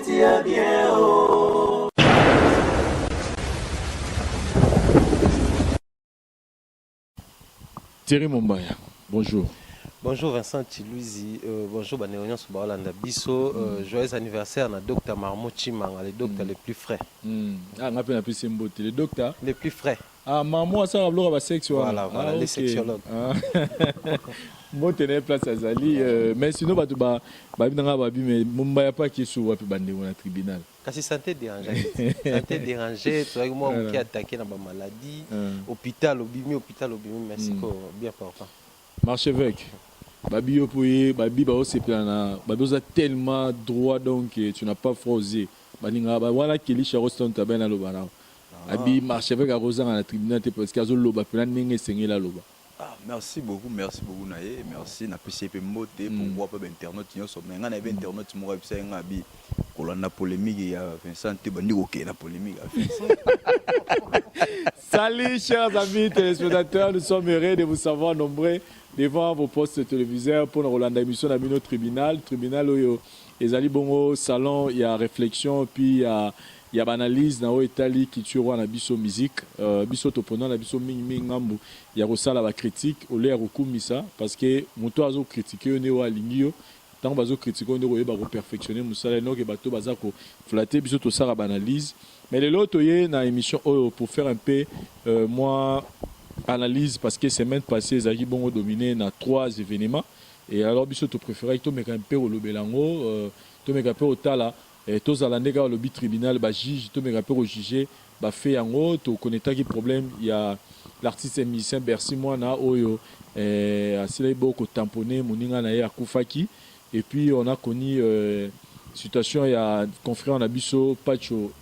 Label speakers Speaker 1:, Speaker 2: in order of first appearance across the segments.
Speaker 1: tient bien haut.
Speaker 2: Thierry Mumbaya, bonjour.
Speaker 3: Bonjour Vincent Chilouzi, bonjour Banéonion Soubaolanda Bisso, joyeux anniversaire à Dr Marmo Chimanga, les docteurs les plus frais.
Speaker 2: Ah, on appelle les docteurs
Speaker 3: les plus frais.
Speaker 2: Ah, Marmo, ça va avoir sexe.
Speaker 3: Voilà, voilà,
Speaker 2: ah,
Speaker 3: les sexologues.
Speaker 2: Moi, tenais place à Zali, mais sinon, mais Mumbaya pas qui est sur le tribunal.
Speaker 3: Kasi santé dérangée, santé dérangée, tu vois moi qui attaqué dans ma maladie, hôpital, merci bien important.
Speaker 2: Marchevêque. Babi opoye, babi ba oseplana, babi oza tellement droit donc tu n'as pas frosé. Baninga ba wala keli charoston tabena lo bana. Babi marchevêque a rosa na tribunal te parce qu'azo loba pena ndenge sengela loba.
Speaker 4: Ah, merci beaucoup Naye, merci na PCP moté pour voir pas internet nyo so menga na internet mo rabisa nga bi kolanda polémique ya Vincent te bandi OK na polémique.
Speaker 2: Salut chers amis téléspectateurs, nous sommes heureux de vous savoir nombreux devant vos postes téléviseurs pour nous relancer émission à notre tribunal où ezali bongo salon il y a réflexion puis il y a analyse dans Italie qui tue na biso musique biso topona na biso mingi ngambu il y a resala la critique au l'air okumisa parce que moto azo critiquer ne wa lingio tant bazo critiquer on doit ba perfectionner musala no ke bato bazako flatter biso to sala analyse mais les autres yé na émission pour faire un peu moi analyse parce que semaine passée Zagi Bongo dominé dans 3 événements et alors biso to préféré to meka un peu au lobelango to meka un peu au tala et tous à la néga le tribunal ba juge to meka un peu au juger ba fait yango to connaître qui problème il y a l'artiste et musicien Bercy moi na oyo asile beaucoup tamponné moninga na ya kufaki et puis on a connu situation il y a confrère na biso Pacho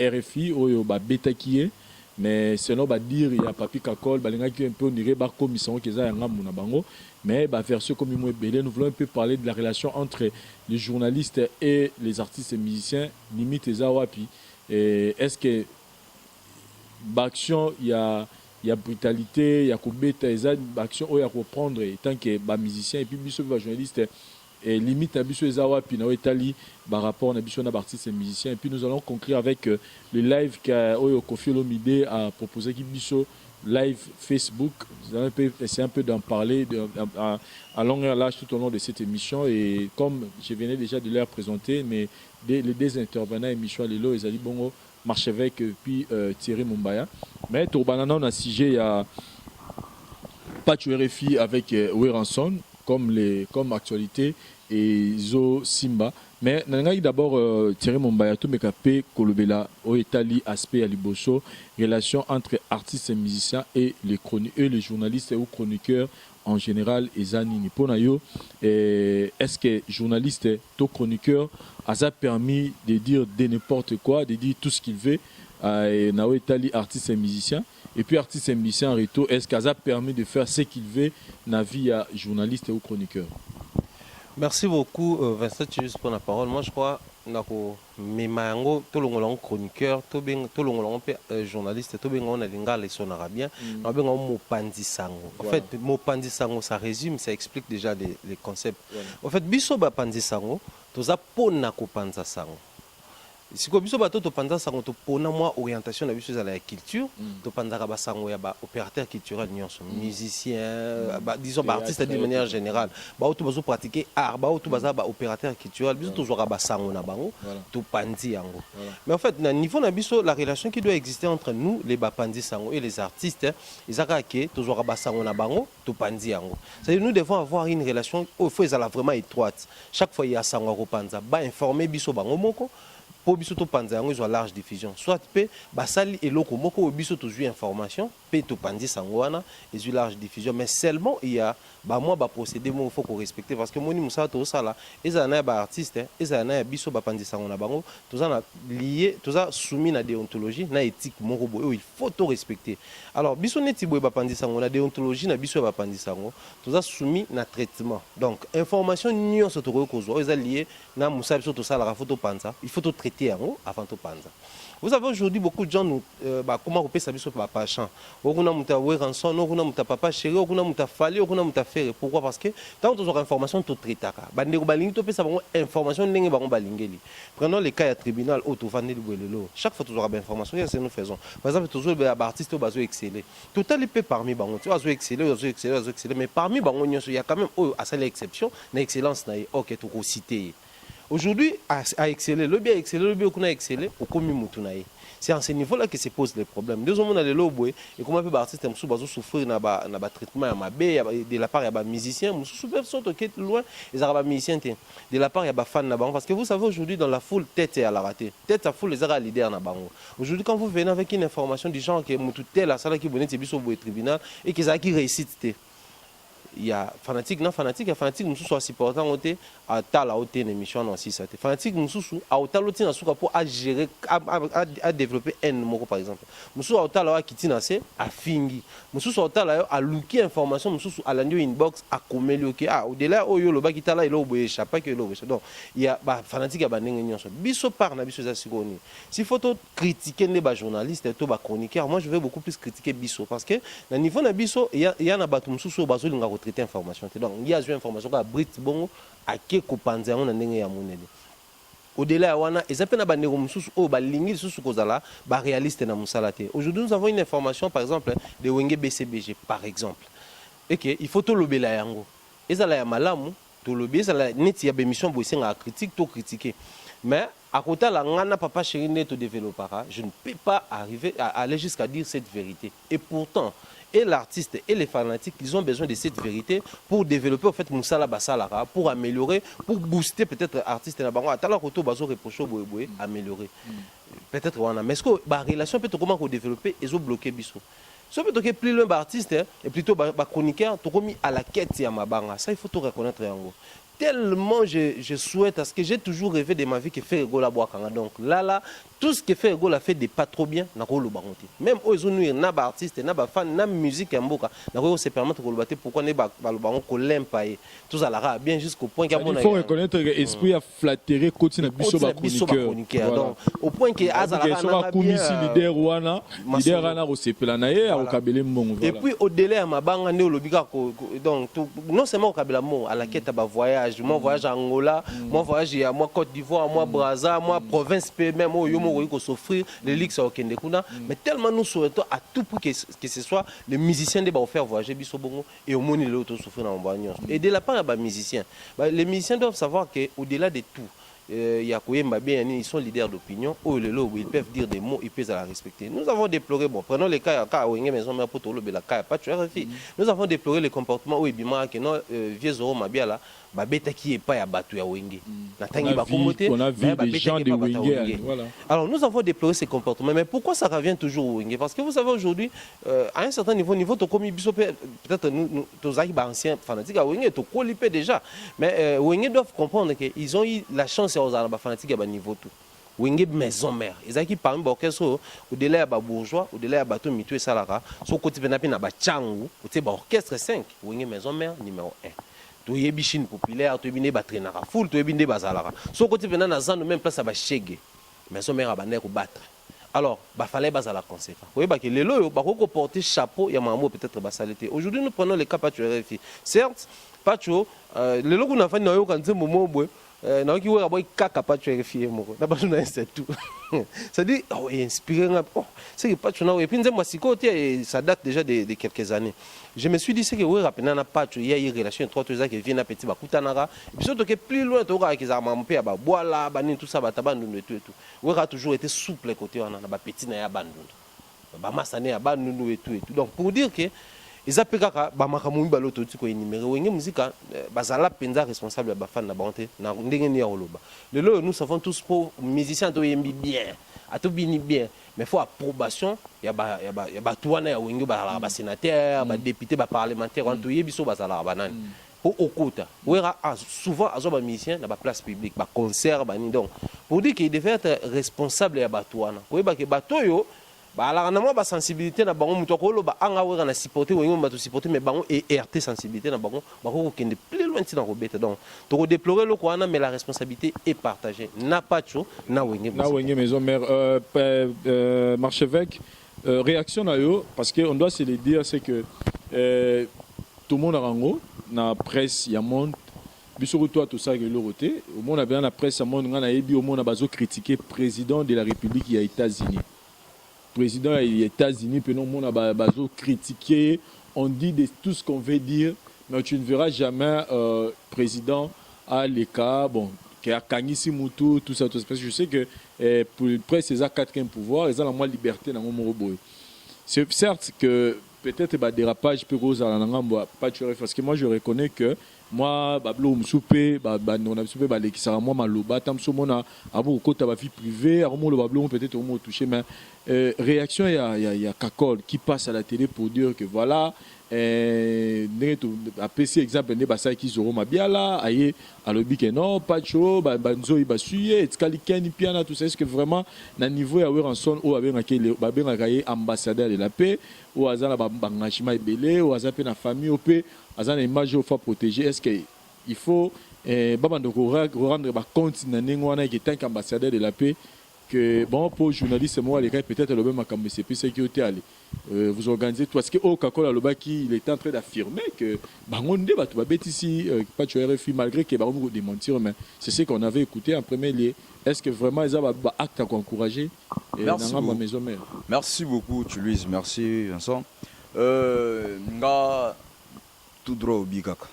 Speaker 2: RFI oyo ba betakié mais sinon ba dire il y a papi kakol balinga qui un peu on dirait ba commission qui za yanga muna bango mais ba version comme moi belé nous voulons un peu parler de la relation entre les journalistes et les artistes et musiciens limite za wapi et est-ce que ba action il y a brutalité il y a kobeta eza action oyo ya reprendre tant que ba musicien et puis biso ba journaliste et limite à biso eza wapi na Italie par rapport à biso na artistes et musiciens et puis nous allons conclure avec le live que oyo Kofi Olomide a proposé qui biso live Facebook vous allez essayer un peu d'en parler à longueur large tout au long de cette émission et comme je venais déjà de leur présenter mais les deux intervenants émission lelo ezali bongo Marchevêque puis Thierry Mumbaya mais to banana on a sujet il y a Pacho RFI avec Weranson comme actualité et Zo Simba mais nangai d'abord Thierry Mumbaya to mekape kolobela au Italie aspect à liboso relation entre artistes et musiciens et les journalistes ou chroniqueurs en général ezanini pona yo est-ce que journaliste to chroniqueur a permis de dire de n'importe quoi de dire tout ce qu'il veut na au Italie artistes et musiciens et puis artistes et musiciens en retour est-ce que ça a permis de faire ce qu'il veut na vie à journaliste ou chroniqueur.
Speaker 3: Merci beaucoup Vincent Chilouzi pour la parole. Moi je crois nako memango to longolong chroniqueur to longolong journaliste to bengo na linga leçon arabien na bengo mopanzi sango. En fait mopanzi sango ça résume ça explique déjà les concepts. En fait biso ba panzi sango toza pona ko panza sango. Si ko biso bato to panza sango to pona moi orientation na biso za la culture to panza ka ba sango ya ba opérateur culturel nyonso musicien disons ba artiste de manière générale ba auto bazo pratiquer art ba auto baza ba opérateur culturel biso to ka ba sango na bango to panzi yango mais en fait na niveau na biso la relation qui doit exister entre nous les ba panzi sango et les artistes izaka ke to ka ba sango na bango to panzi yango c'est nous devons avoir une relation au faut ça vraiment étroite chaque fois il y a sango ko panza ba informer biso bango moko pour biso to panza yango ils ont large diffusion soit pe basali eloko moko biso to jouer information pe to panzi sango wana ils ont large diffusion mais seulement il y a ba moi ba procédé mo faut qu'on respecter parce que moni musa to sala ezana ba artiste ezana biso ba panzi sango na bango to za lié to za soumis na déontologie na éthique moko boyo il faut to respecter alors biso neti boy ba panzi sango na déontologie na biso ba panzi sango to za soumis na traitement donc information nyonso to ko zo eza lié na musa biso to sala ka photo panza il faut to traiter traiter avant de panza. Vous avez aujourd'hui beaucoup de gens, comment on peut s'habiller sur papa chant. On a muta rançon, on a muta papa chéri, on a muta fali, on a muta faire. Pourquoi? Parce que tant que tu as information, tu traites. Bandego balingi, tu peux savoir information, n'engue baron balingeli. Prenons les cas à tribunal, où tu vas n'élou. Chaque fois tu auras information, c'est nous faisons. Par exemple, tu as des artistes qui ont exceller. Tout à l'épée parmi baron, tu as exceller, mais parmi baron, il y a quand même à ça l'exception, l'excellence n'a ok tu peux citer. Aujourd'hui, à exceller, le bien exceller, le bien qu'on a excellé, au commis moutunaï. C'est à ce niveau-là que se posent les problèmes. Deux hommes dans les lobes, et comment on peut artiste souffrir dans traitement de la part des musiciens, ils sont loin, ils ont des musiciens de la part des fans parce que vous savez aujourd'hui dans la foule tête est à la rater. Tête à foule les a leader na bango. Aujourd'hui quand vous venez avec une information du genre que mutu tel la salle qui bonnet biso au tribunal et qu'ils a qui réussite. Il y a fanatique, non fanatique, il y a fanatique, nous sommes supportants à la haute émission dans 6 fanatique, nous sommes à l'autre pour gérer, à développer un numéro par exemple. Nous sommes à qui tient à fingi. Nous sommes à looker information, nous sommes à l'annual inbox, à commélier. Au-delà, le bas qui est là, il a échappé que l'autre. Donc, il y a fanatique à Banning. Bisso par na bisso Zasigoni. S'il faut critiquer les journalistes et les chroniqueurs, moi je vais beaucoup plus critiquer Bisso parce que, au niveau de Bisso, il y a un bateau sous Bazo traiter information. Donc, il y a une information qui a Brit Bongo à qui Kopanza on a n'engagé à monnaie. Au-delà, ils appellent à réaliste dans Moussalate. Aujourd'hui, nous avons une information, par exemple, de Wenge BCBG, par exemple. Et qu'il faut tout le la yango. Et ça, la malamu, tout le bien, ça la net, il y a des missions pour essayer de critiquer, tout critiquer. Mais à côté de la papa chéri net développera, je ne peux pas arriver à aller jusqu'à dire cette vérité. Et pourtant, et l'artiste et les fanatiques, ils ont besoin de cette vérité pour développer en fait Moussala Bassalara, pour améliorer, pour booster peut-être l'artiste et la banque. À la photo, baso reproché, améliorer. Peut-être on a. Mais est-ce que la relation peut comment développer ils ont bloqué Bissou. Si on peut plus loin l'artiste et plutôt chroniqueur, tu as mis à la quête à ma banque. Ça il faut tout reconnaître en gros. Tellement je souhaite, parce que j'ai toujours rêvé de ma vie que faire Ego la boire. Donc là, tout ce que fait Ego la fait des pas trop bien, n'a pas le baronté. Même aux nous n'a pas artiste, n'a pas fan, n'a musique en boca, n'a pas se permettre de le battre. Pourquoi n'est pas le baron qu'on l'aime pas tout ça là bien jusqu'au point qu'il
Speaker 2: faut reconnaître que l'esprit a flatté côté na biso ba chroniqueur.
Speaker 3: Donc au point que Azala
Speaker 2: n'a pas bien leader wana au sepela na ye au kabele mbongo.
Speaker 3: Et puis au délai à ma banga né au lobika donc non seulement au kabela mo à la quête à voyage. Moi voyage à Angola, moi voyage à moi Côte d'Ivoire, moi Brazza, moi province même au Yomo qui s'offrir les ligues au Kendekuna, mais tellement nous souhaitons à tout prix que ce soit les musiciens de faire voyager biso bongo et au monde les autres souffrir dans le et de la part des musiciens, les musiciens doivent savoir que au-delà de tout ils sont leaders d'opinion, ils peuvent dire des mots, ils peuvent la respecter. Nous avons déploré, bon, prenons les cas, nous avons déploré les comportements où ils vieux Zoro Mabiala, qui est pas à battu à Wenge.
Speaker 2: On a vu des gens de Wenge.
Speaker 3: Alors nous avons déploré ces comportements, mais pourquoi ça revient toujours au Wenge? Parce que vous savez aujourd'hui, à un certain niveau, tu commis peut-être nous, anciens fanatiques à Wenge, tu colipé déjà. Mais Wenge doivent comprendre qu'ils ont eu la chance aux fanatiques à niveau tout. Wenge maison mère. Ils ont qui parmi l'orchestre, au-delà de bourgeois, au-delà de bateau mitu et salara, sur côté de la Tchangou, au-delà de l'orchestre 5, Wenge maison mère numéro 1. Tu es bichine populaire, tu es bien battre foule, tu es bien basalara. Sur côté venant dans la même place à Bachege, maison mère à baner ou battre. Alors, il fallait baser la conséquence. Vous voyez que les lois, il faut porter chapeau, il y a un mot peut-être basalité. Aujourd'hui, nous prenons les cas Pacho RFI. Certes, Pacho, les lois qu'on a fait, nous avons dit moment non qui voit boy kaka pas tu RFI moko na bazo na c'est tout ça dit oh inspiré c'est que pas tu na et puis moi si côté ça date déjà de quelques années je me suis dit c'est que ouais rapidement na pas tu il y a une relation 3 ans qui vient na petit ba kutanara et puis surtout que plus loin tu auras qui ça m'a pe ba boila bani tout ça ba tabandu et tout ouais a toujours été souple côté on a ba petit na ya bandu ba masane ya bandu et tout donc pour dire que ils appellent ba makamumi ba loto tiko énuméré wenge musique bazala penza responsable ba fan na bonté na ndenge ni oloba lelo nous savons tous pour musicien to yembi bien a to bini bien mais faut approbation ya ba tuana ya wenge ba sénateur ba député ba parlementaire on to yebiso bazala banani pour okota wera souvent azoba musicien na ba place publique ba concert ba ni donc pour dire qu'il devait être responsable ya ba tuana ko ba ke batoyo Bah là, on a sensibilité na bango muto ko lo ba anga wera na supporter wengo ba to supporter mais bango et RT sensibilité na bango ba ko kende plus loin ti na ko bête donc to déplorer le quoi mais la responsabilité est partagée na pacho na wenge
Speaker 2: maison mère Marchevêque réaction na yo parce que on doit se le dire c'est que tout le monde a rango na presse ya monde biso toi tout ça que l'autre au monde a bien la presse ya monde ngana yebi au monde a bazo critiquer président de la République des États-Unis. Président des États-Unis, puis non, on a critiqué, on dit tout ce qu'on veut dire, mais tu ne verras jamais président à l'écart, bon, qui a Kangisi Moutou, tout ça, parce que je sais que pour le presse, ils ont 4 pouvoirs, ils ont la moins liberté dans le monde. C'est certes que peut-être bah, dérapage peut causer pas parce que moi je reconnais que moi bablo msoupé on a soupé les qui sera moi maloba tam so mona abo côté ba vie privée amo le bablo peut-être au mot touché mais réaction il y a Kakol qui passe à la télé pour dire que voilà a PC exemple ne basa qui zoro mabiala aye alobi que non pas chaud banzo il basuye etkali ken piana tout ça est-ce que vraiment na niveau ya Weranson ou avec ba ben ambassadeur de la paix ou azana ba engagement belé ou azape na famille op azana image au faut protéger est-ce que il faut rendre compte na nengwana qui est ambassadeur de la paix que bon pour journaliste moi les gars peut-être le même comme c'est plus sécurité aller vous organisez tout parce que au Kakola Lobaki il est en train d'affirmer que bangonde va tout ici pas tu RFI malgré que baron démentir mais c'est ce qu'on avait écouté en premier lieu est-ce que vraiment ils ont un acte à encourager dans ma maison mère.
Speaker 4: Merci beaucoup Toulouse, merci Vincent nga tout droit au bikaka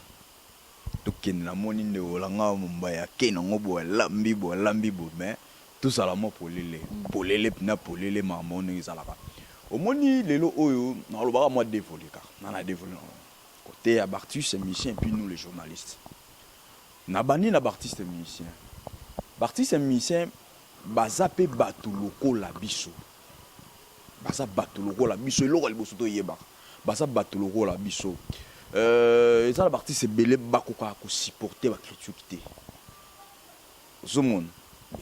Speaker 4: to ken na moni ne olanga mbaya ken ngobo lambi bo mais tout ça la mo polele na polele maman ne zalaka omoni lelo oyo na lobaka moi dévoler car na dévoler côté à Bartus musicien puis nous les journalistes na bani na Bartus musicien Bartus musicien bazape batu loko la biso baza batu loko la biso loko liboso to yeba baza batu loko la biso ça la Bartus belé bakoka ko supporter ba critique zomon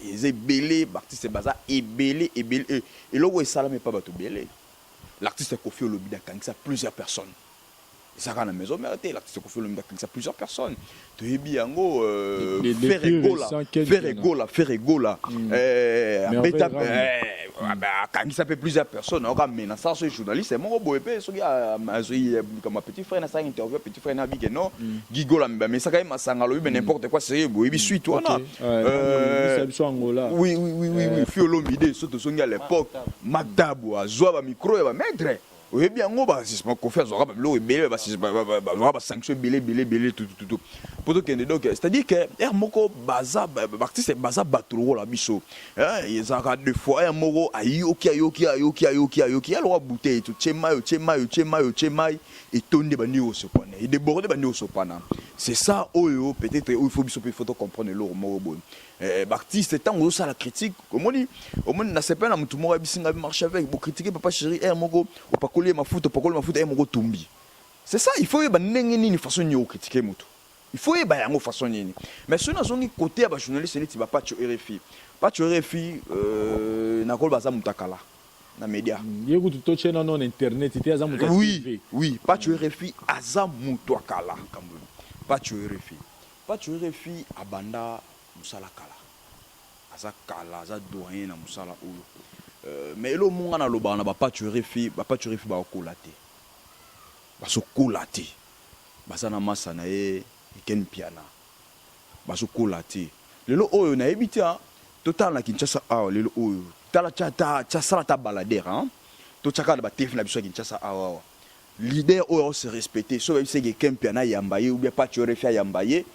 Speaker 4: ils belé l'artiste baza et belé et logo ça mais pas bato belé l'artiste Kofi Olomide a ça plusieurs personnes ça quand la maison mérité l'artiste Kofi Olomide a ça plusieurs personnes to yebi yango faire égola beta quand ça fait plusieurs personnes on ramène ça ce journaliste c'est mon boepé so comme ma petit frère na ça interview petit frère na big non gigola mais ça quand même ça ngalo n'importe quoi c'est boebi suite toi na oui Kofi Olomide surtout songi à l'époque Magdabo azwa ba micro ba maître oui bien on va c'est pas qu'on fait zora lo belé ba ba sanction belé tout pour donc c'est-à-dire que er moko baza artiste baza batolo la biso ils ont deux fois er moko ayoki alors bouteille tout chemayo et tonde bandi au sopana et déborder bandi au sopana c'est ça oyo peut-être il faut comprendre le moko artiste tant où ça la critique comme on dit na c'est pas na mutu moko bisinga marche avec pour critiquer papa chéri er moko au pas coller ma foot er moko tombi c'est ça il faut y ba ndenge nini façon ni critiquer mutu il faut y ba yango façon nini mais ceux na zongi côté ya ba journaliste ni ti ba pas RFI na kol baza mutakala na média
Speaker 2: yego to chena non internet ite aza mutakala
Speaker 4: oui pas RFI aza mutakala kambo pas RFI abanda musala kala aza doyen na musala oyo mais elo monga na loba na ba RFI ba kolate baso kolate basa na masa na ye ken piana baso kolate lelo oyo na ebita total na Kinshasa lelo oyo tala cha sala ta baladère hein to chaka ba tef na biso Kinshasa leader oyo se respecter so c'est que ken piana yambaye ou bien pas RFI yambaye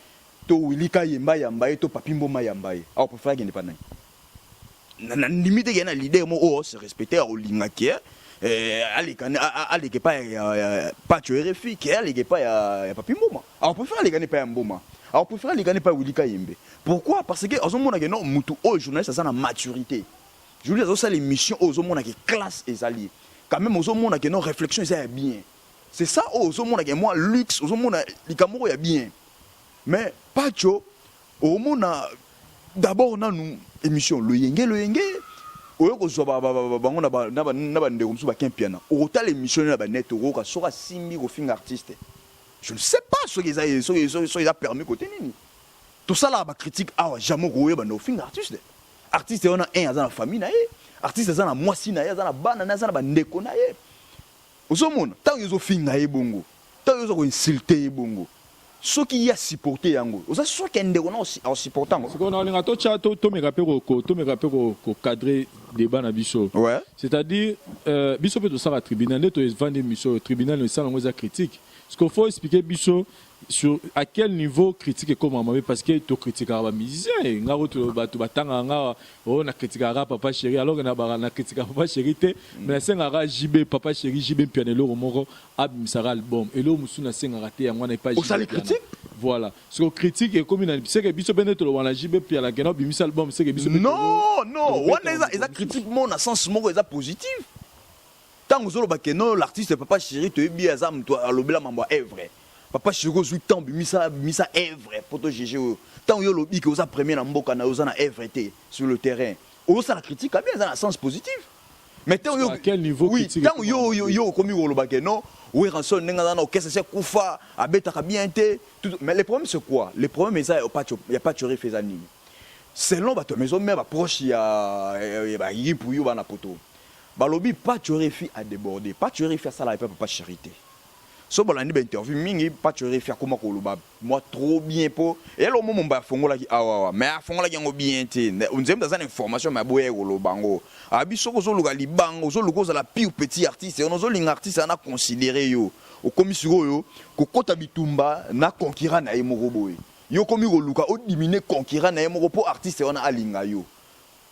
Speaker 4: to wilika yambaye to papimbo yambaye pour faire gagner pas na limite gagner leader mo se respecter au lingaki allez pas RFI qui allez pas ya papimbo pour faire gagner pas mboma pour faire gagner pas wilika yembe pourquoi parce que aux mona que non mutu au journaliste ça na maturité je veux dire ça l'émission aux mona que classe et alliés quand même aux mona que non réflexion ça bien c'est ça aux mona que moi luxe aux mona likamoro ya bien mais Pacho au mona d'abord on a nous émission le yenge oyo kozwa bango na bandeko mosusu bakempiana okotala émission na banet okoyoka soki asimbi kofinga artiste. Je ne sais pas soki eza permis kote nini tosalaka bacritique awa jamais okoyeba na ofinga artiste. Artiste wana un aza na famille na ye, artiste aza na mwasi na ye, aza na bana na ye, aza na bandeko na ye. Ozomona ntango yozofinga ye bongo, ntango yoza koinsulte ye bongo, soki ya supporte yango oza soki ndeko na osupporte yango.
Speaker 2: Sikoyo nalinga totya tomeka mpe kokadre débat na biso. C'est-à-dire biso mpe tosala tribunal nde tovandi miso tribunal esala yango eza critique. Ce qu'il faut expliquer biso sur à quel niveau critique est comme maman parce que tu critiques à musicien ngaro to batu batanga nga on a critiqué à papa chéri alors na critique à papa chéri te mais sengara JB papa chéri JB pianelo moko abimsara album et lo musu na sengara te yango na pas
Speaker 4: JB critique
Speaker 2: voilà ce que critique est comme c'est que biso bene to wana JB piala gena bimisa album c'est que biso
Speaker 4: non wana eza critique mon na sens moko eza positif tant ozolo bakeno l'artiste papa chéri to yebi azam to alobela mambo œuvre. Papa Chigo zui tant misa œuvre pour te juger tant yo lobi que osa premier na mboka na osa na œuvre sur le terrain osa la critique bien dans le sens positif mais tant yo
Speaker 2: à quel niveau
Speaker 4: oui
Speaker 2: critique
Speaker 4: tant yo comme yo loba que non oui rançon nenga na orchestre c'est kufa abeta bien té mais le problème c'est quoi le problème est ça y a pas tu refais anime selon ba to maison mais ba proche ya ba yipu yo ba na poto ba lobi pas tu refais à déborder pas tu refais ça la papa charité. So bolandi ba interview mingi pas tu faire comment koloba moi trop bien po et le moment ba fongola ki awa mais fongola ki ngo bien te on nzem dans une information mais boye kolobango abi soko zo luka libango zo luko za la pire petit artiste on zo ling artiste ana considérer yo o komi suro yo ko kota bitumba na concurrent na ye moko boye yo komi ko luka o diminuer concurrent na ye moko po artiste on a alinga yo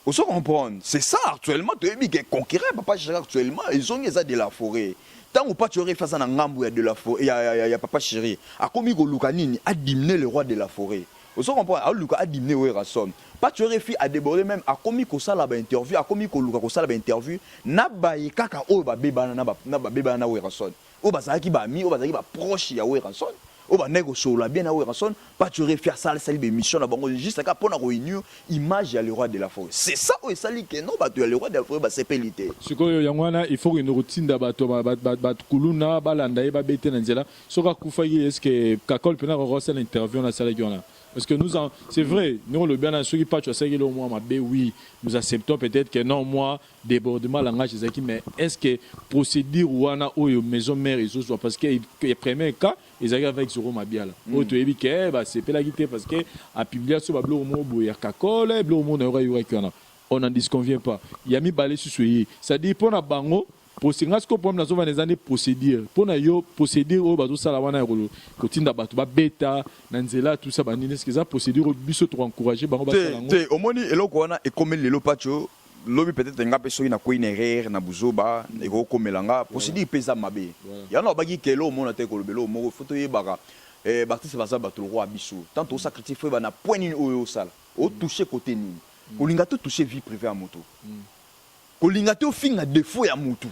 Speaker 4: on se comprendre c'est ça actuellement tu es que concurrent papa chéri actuellement ils ont ça de la forêt. Tant ou pas tu aurais face à Ngambu de la forêt, il y a papa chéri. A commis au Lukanini a diminué le roi de la forêt. Vous savez comprendre, a Luka a diminué au Rasson. Pas tu aurais fait à déborder même a commis qu'au sala ba interview, a commis qu'au Luka qu'au sala ba interview, n'a ba y kaka o ba beba na beba na au Rasson. O ba zaki ba mi, o ba zaki ba proche ya au Rasson. O ba nego sola bien na au Rasson. Pas tu aurais fait ça la émission na bango juste à pour na réunion image ya le roi de la forêt. C'est ça o sali que non ba tu le roi de la forêt ba sépélité.
Speaker 2: Sikoyo yangwana il faut une routine da bato bat kuluna balanda ba bete na nzela soka kufaye est-ce que kakol pena reçoit l'interview na sala gona parce que nous c'est vrai nous le bien ceux qui pas tu sais le moi ma bé oui nous acceptons peut-être que non moi débordement langage ezaki mais est-ce que procédure wana oyo maison mère ils soit parce que le premier cas ils arrivent avec Zoro Mabiala auto ebi que ba c'est la guité parce que a publier sur bablo mo boya kakol blo mo na yura kana on n'en disconvient pas il y a mis balé sur soyer ça dit pour na bango procédure ce que pour na les années procédure pour na yo procédure o bazo sala wana ko tinda bato ba beta na nzela tout ça ba nini ce que ça procédure biso to encourager bango ba sala ngo
Speaker 4: au moni eloko wana e comme le pacho lobi peut-être nga peso na ko inerere na buzoba e ko komelanga procédure pesa mabe ya no bagi kelo mona te ko lobelo mo photo yebaka Baptiste baza bato roi biso tant au sacrifice ba na point ni oyo sala o toucher côté ni kolinga to toucher vie privée à moto kolinga to finga défaut ya moto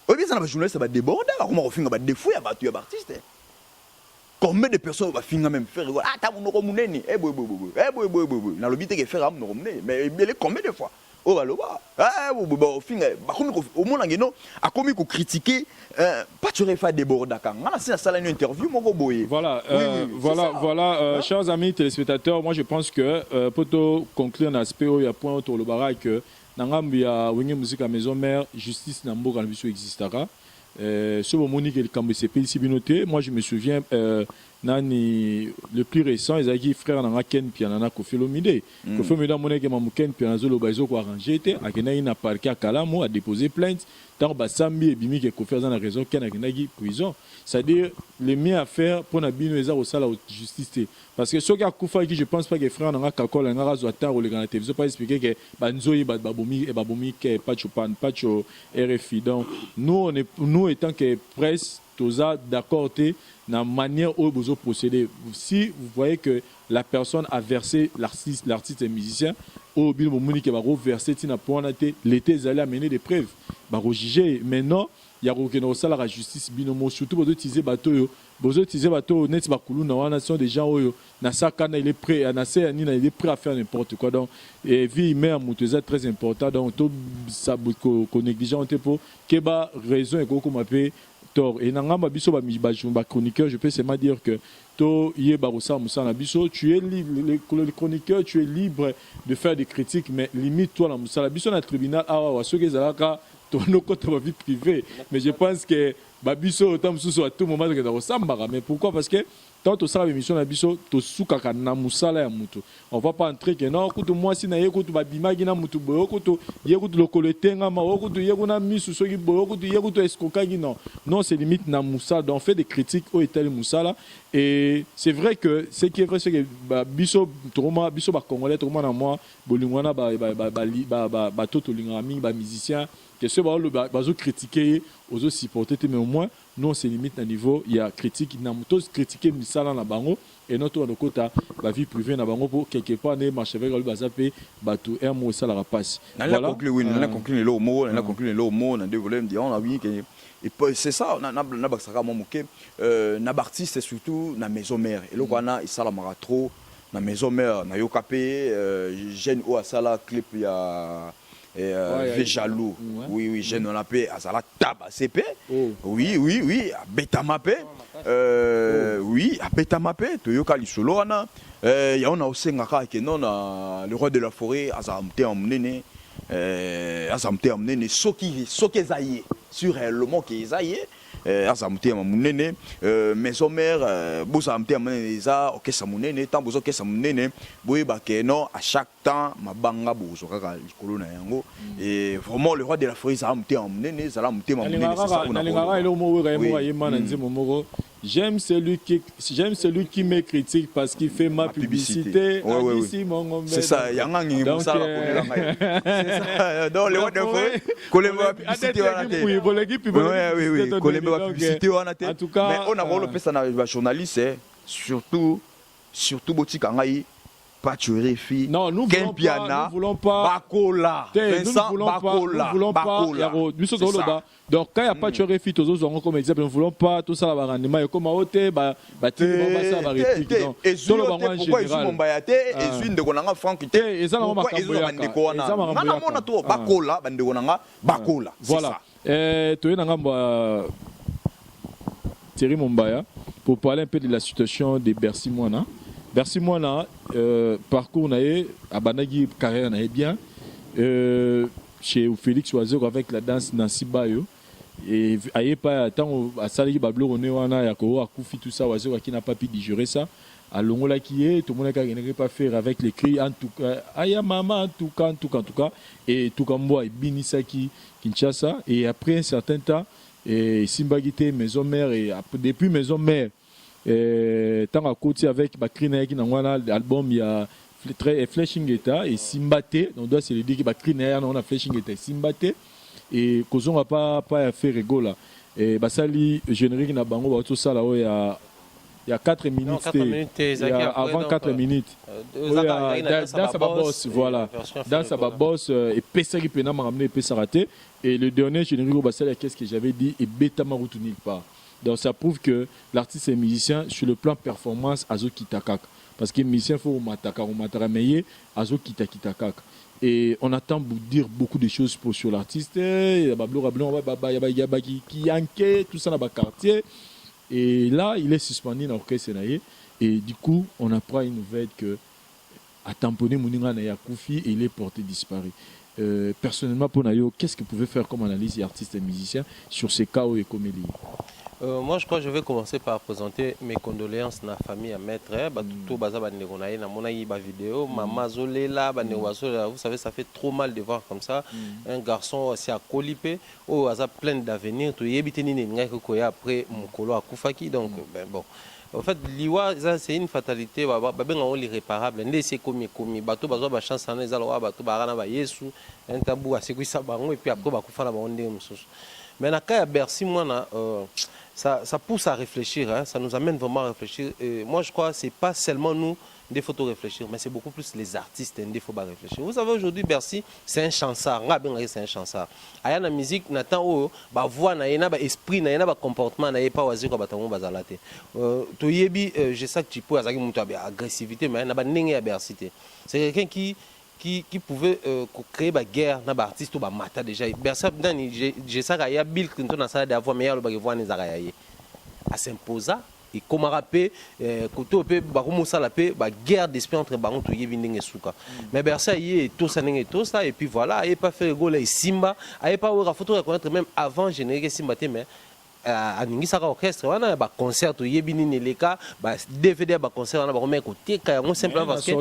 Speaker 4: obi ça na ba journaliste ba déborder comment ko finga ba défaut ya bato ya artiste combien de personnes va finir même faire ah ta mo ko munene boy na lobi te ke faire am no munene mais il combien de fois oh va loba bo finga ba komi ko au monde ngeno a komi ko critiquer pas tu refa déborder kan na c'est ça une interview moko boye
Speaker 2: voilà
Speaker 4: voilà
Speaker 2: chers amis téléspectateurs moi je pense que pour conclure un aspect il y a point autour le baraque que nangambi ya wenge musique à maison mère justice na mboka biso existera ce moment que le camp CP ici binoté moi je me souviens nani le plus récent ils a dit frère nanga Ken Pianana Kofi Olomide Kofi Olomide monné que mamuken Pianana zo bazo ko arranger était akena ina parquet à Kalamo a déposé plainte tant basambi et bimi que Kofi a raison Ken akena gi prison c'est-à-dire le mieux à faire pour na bino eza au sala justice parce que ce gars Kofa qui je pense pas que frère nanga Kakol nanga razo ata au la télévision pas expliquer que banzoyi babomi que pacho RFI donc nous étant que presse toza d'accord la manière où vous procédez. Si vous voyez que la personne a versé l'artiste et musicien, au bilan qui va reverser tina pour l'été ils allaient amener des preuves, va juger. Maintenant ya kokende kosala la justice binomo surtout bozoutiliser bato oyo bozoutiliser bato neti bakulu na wana sont des gens oyo na sakana il est prêt na se nina il est prêt à faire n'importe quoi donc et vie humaine à mutu c'est très important donc to ça ko négligent te po ke ba raison et ko mape tort et nangamba biso ba chroniqueur je peux seulement dire que to yeba kosa musana biso tu es libre le chroniqueur tu es libre de faire des critiques mais limite toi la musala biso na tribunal awa soki ezalaka ton côté de vie privée mais je pense que babiso autant sous à tout moment que dans sambara mais pourquoi parce que tant to sala émission na biso to sukaka na musala ya mutu on va pas entrer que non kutu moi si na yekutu babimaki na mutu boyo kutu yekutu lokolo tenga ma kutu yekuna misu soki boyo kutu yekutu escokaki non c'est limite na musala donc on fait des critiques au état musala et c'est vrai que ce qui est vrai c'est que biso ba congolais trop na moi bolingwana ba toto lingami ba musicien que ceux qui critiquer aux supporter mais au moins nous on se limite à niveau il y a critique na tous critiquer misala na bango et notre de côté la vie privée na bango pour quelque part ne marche avec le bazape batou un mot ça la rapace
Speaker 4: voilà on a conclu le mot on a conclu le mot on a développé on a vu que et c'est ça na basaka mo moke na artiste surtout na maison mère et le wana ça la mara trop na maison mère na yokapé jeune o asala clip ya jaloux oui jeune on appelle azala taba CP oui beta mapé oui beta mapé toyoka lisolo wana ya on a osengaka ke non le roi de la forêt azamte emmené soki ezaye sur réellement qui ezaye azamte munene maison mère bozamte munene eza okesa munene tant bozo okesa munene boyeba ke non à chaque temps mabanga bozo kaka likolo na yango et vraiment le roi de la forêt azamte munene zala mute munene c'est ça on a
Speaker 2: ngara ile mo wega yemo yema na nzimo moko j'aime celui qui me critique parce qu'il fait ma publicité ici mon
Speaker 4: c'est ça yanga ngi musala kolela ngai c'est ça dans le roi de la forêt kolemba publicité wana publicité wana te mais on a rôle pesa na journaliste surtout botika ngai pas tuer fille
Speaker 2: non nous voulons pas
Speaker 4: bakola
Speaker 2: Vincent bakola donc quand il y a pas tuer fille tous autres comme exemple nous voulons pas tout ça la rendement comme hôtel ba ça va réplique donc
Speaker 4: tout le monde pourquoi ils sont mbayate et une de konanga franc te
Speaker 2: et ça na
Speaker 4: bandeko wana na mona to bakola bandeko nanga bakola
Speaker 2: voilà to yena ngamba Thierry Mombaya pour parler un peu de la situation de Bercy Moana. Bercy Moana, parcours naé, abanagi carrière naé bien. Chez Félix Oiseau avec la danse Nancy Bayo. Et aïe pas tant à Saligi Bablo on est wana yako akufi tout ça Oiseau qui n'a pas pu digérer ça. À Longola qui est tout le monde qui n'aurait pas faire avec les cris en tout cas aya maman en tout cas et tout comme moi et Binisaki Kinshasa et après un certain temps et Simbagité maison mère et depuis maison mère tant à côté avec Bakrina qui dans l'album il y a Flashing Eta et Simbate on doit se le dire que Bakrina on a Flashing Eta Simbate et Kozon va pas faire rigolo là et basali générique na bango tout ça là il y a 4 minutes, avant 4 minutes. Dans sa boss, voilà. Dans sa boss, et Pessari Pena m'a ramené Pessaraté. Et le dernier générique au Bassel, qu'est-ce que j'avais dit? Et Beta Maroutou nulle part. Donc ça prouve que l'artiste est musicien sur le plan performance, Azo Kitakak. Parce que musicien, il faut Matarameyer, Azo Kitakak. Et on attend dire beaucoup de choses sur l'artiste. Il y a Bablo Rablon, il y a Kiyanke, tout ça dans le quartier. Et là, il est suspendu dans l'orchestre et du coup, on apprend une nouvelle que à tamponner Mouninga Naya Koufi et il est porté disparu. Personnellement, pour Nayo, qu'est-ce que vous pouvez faire comme analyse artiste et musicien sur ces cas où et comédie?
Speaker 3: Moi, je crois que je vais commencer par présenter mes condoléances à la famille à maître. Tout baza bandegonaï na mona yiba vidéo, maman zolela bandegoazola. Vous savez, ça fait trop mal de voir comme ça un garçon aussi à colipé, oh aza plein d'avenir. Tu yebite ni ngai ko ya après mukolo akufaki donc ben bon. En fait, l'iwa c'est une fatalité. Babenga on l'irréparable. Ndé c'est komi bato bazo ba chance na ezalo bato barana ba Yesu un tabou à séquisa bango et puis après bakufa na ba onde mususu. Mais na cas à Bercy moi ça pousse à réfléchir, hein, ça nous amène vraiment à réfléchir. Et moi je crois que ce n'est pas seulement nous il faut réfléchir, mais c'est beaucoup plus les artistes, il faut pas réfléchir. Vous savez, aujourd'hui, Bercy, c'est un chansard. C'est un chansard. Il y a la musique, Nathan, bah voix, il y a esprit, il y a comportement, il y a pas oisir, je sais que tu peux avoir agressivité, mais il y a une agressivité. C'est quelqu'un qui pouvait créer une guerre dans les artistes ou mater déjà. Bercy, je sais qu'il y a Bill Clinton dans la salle d'avoir meilleur le voix des arayaye. À s'imposer. Et comme rappelé, côté peu, la guerre d'esprit entre Baron et Yevinding et Souka. Mais Bercy est tout ça et puis voilà, il pas fait goal et Simba, il pas eu la photo reconnaître même avant générer Simba mais à Ningisaka orchestre, on a un concert au Yebini Leka, DVD à concert on a remis côté quand simplement parce que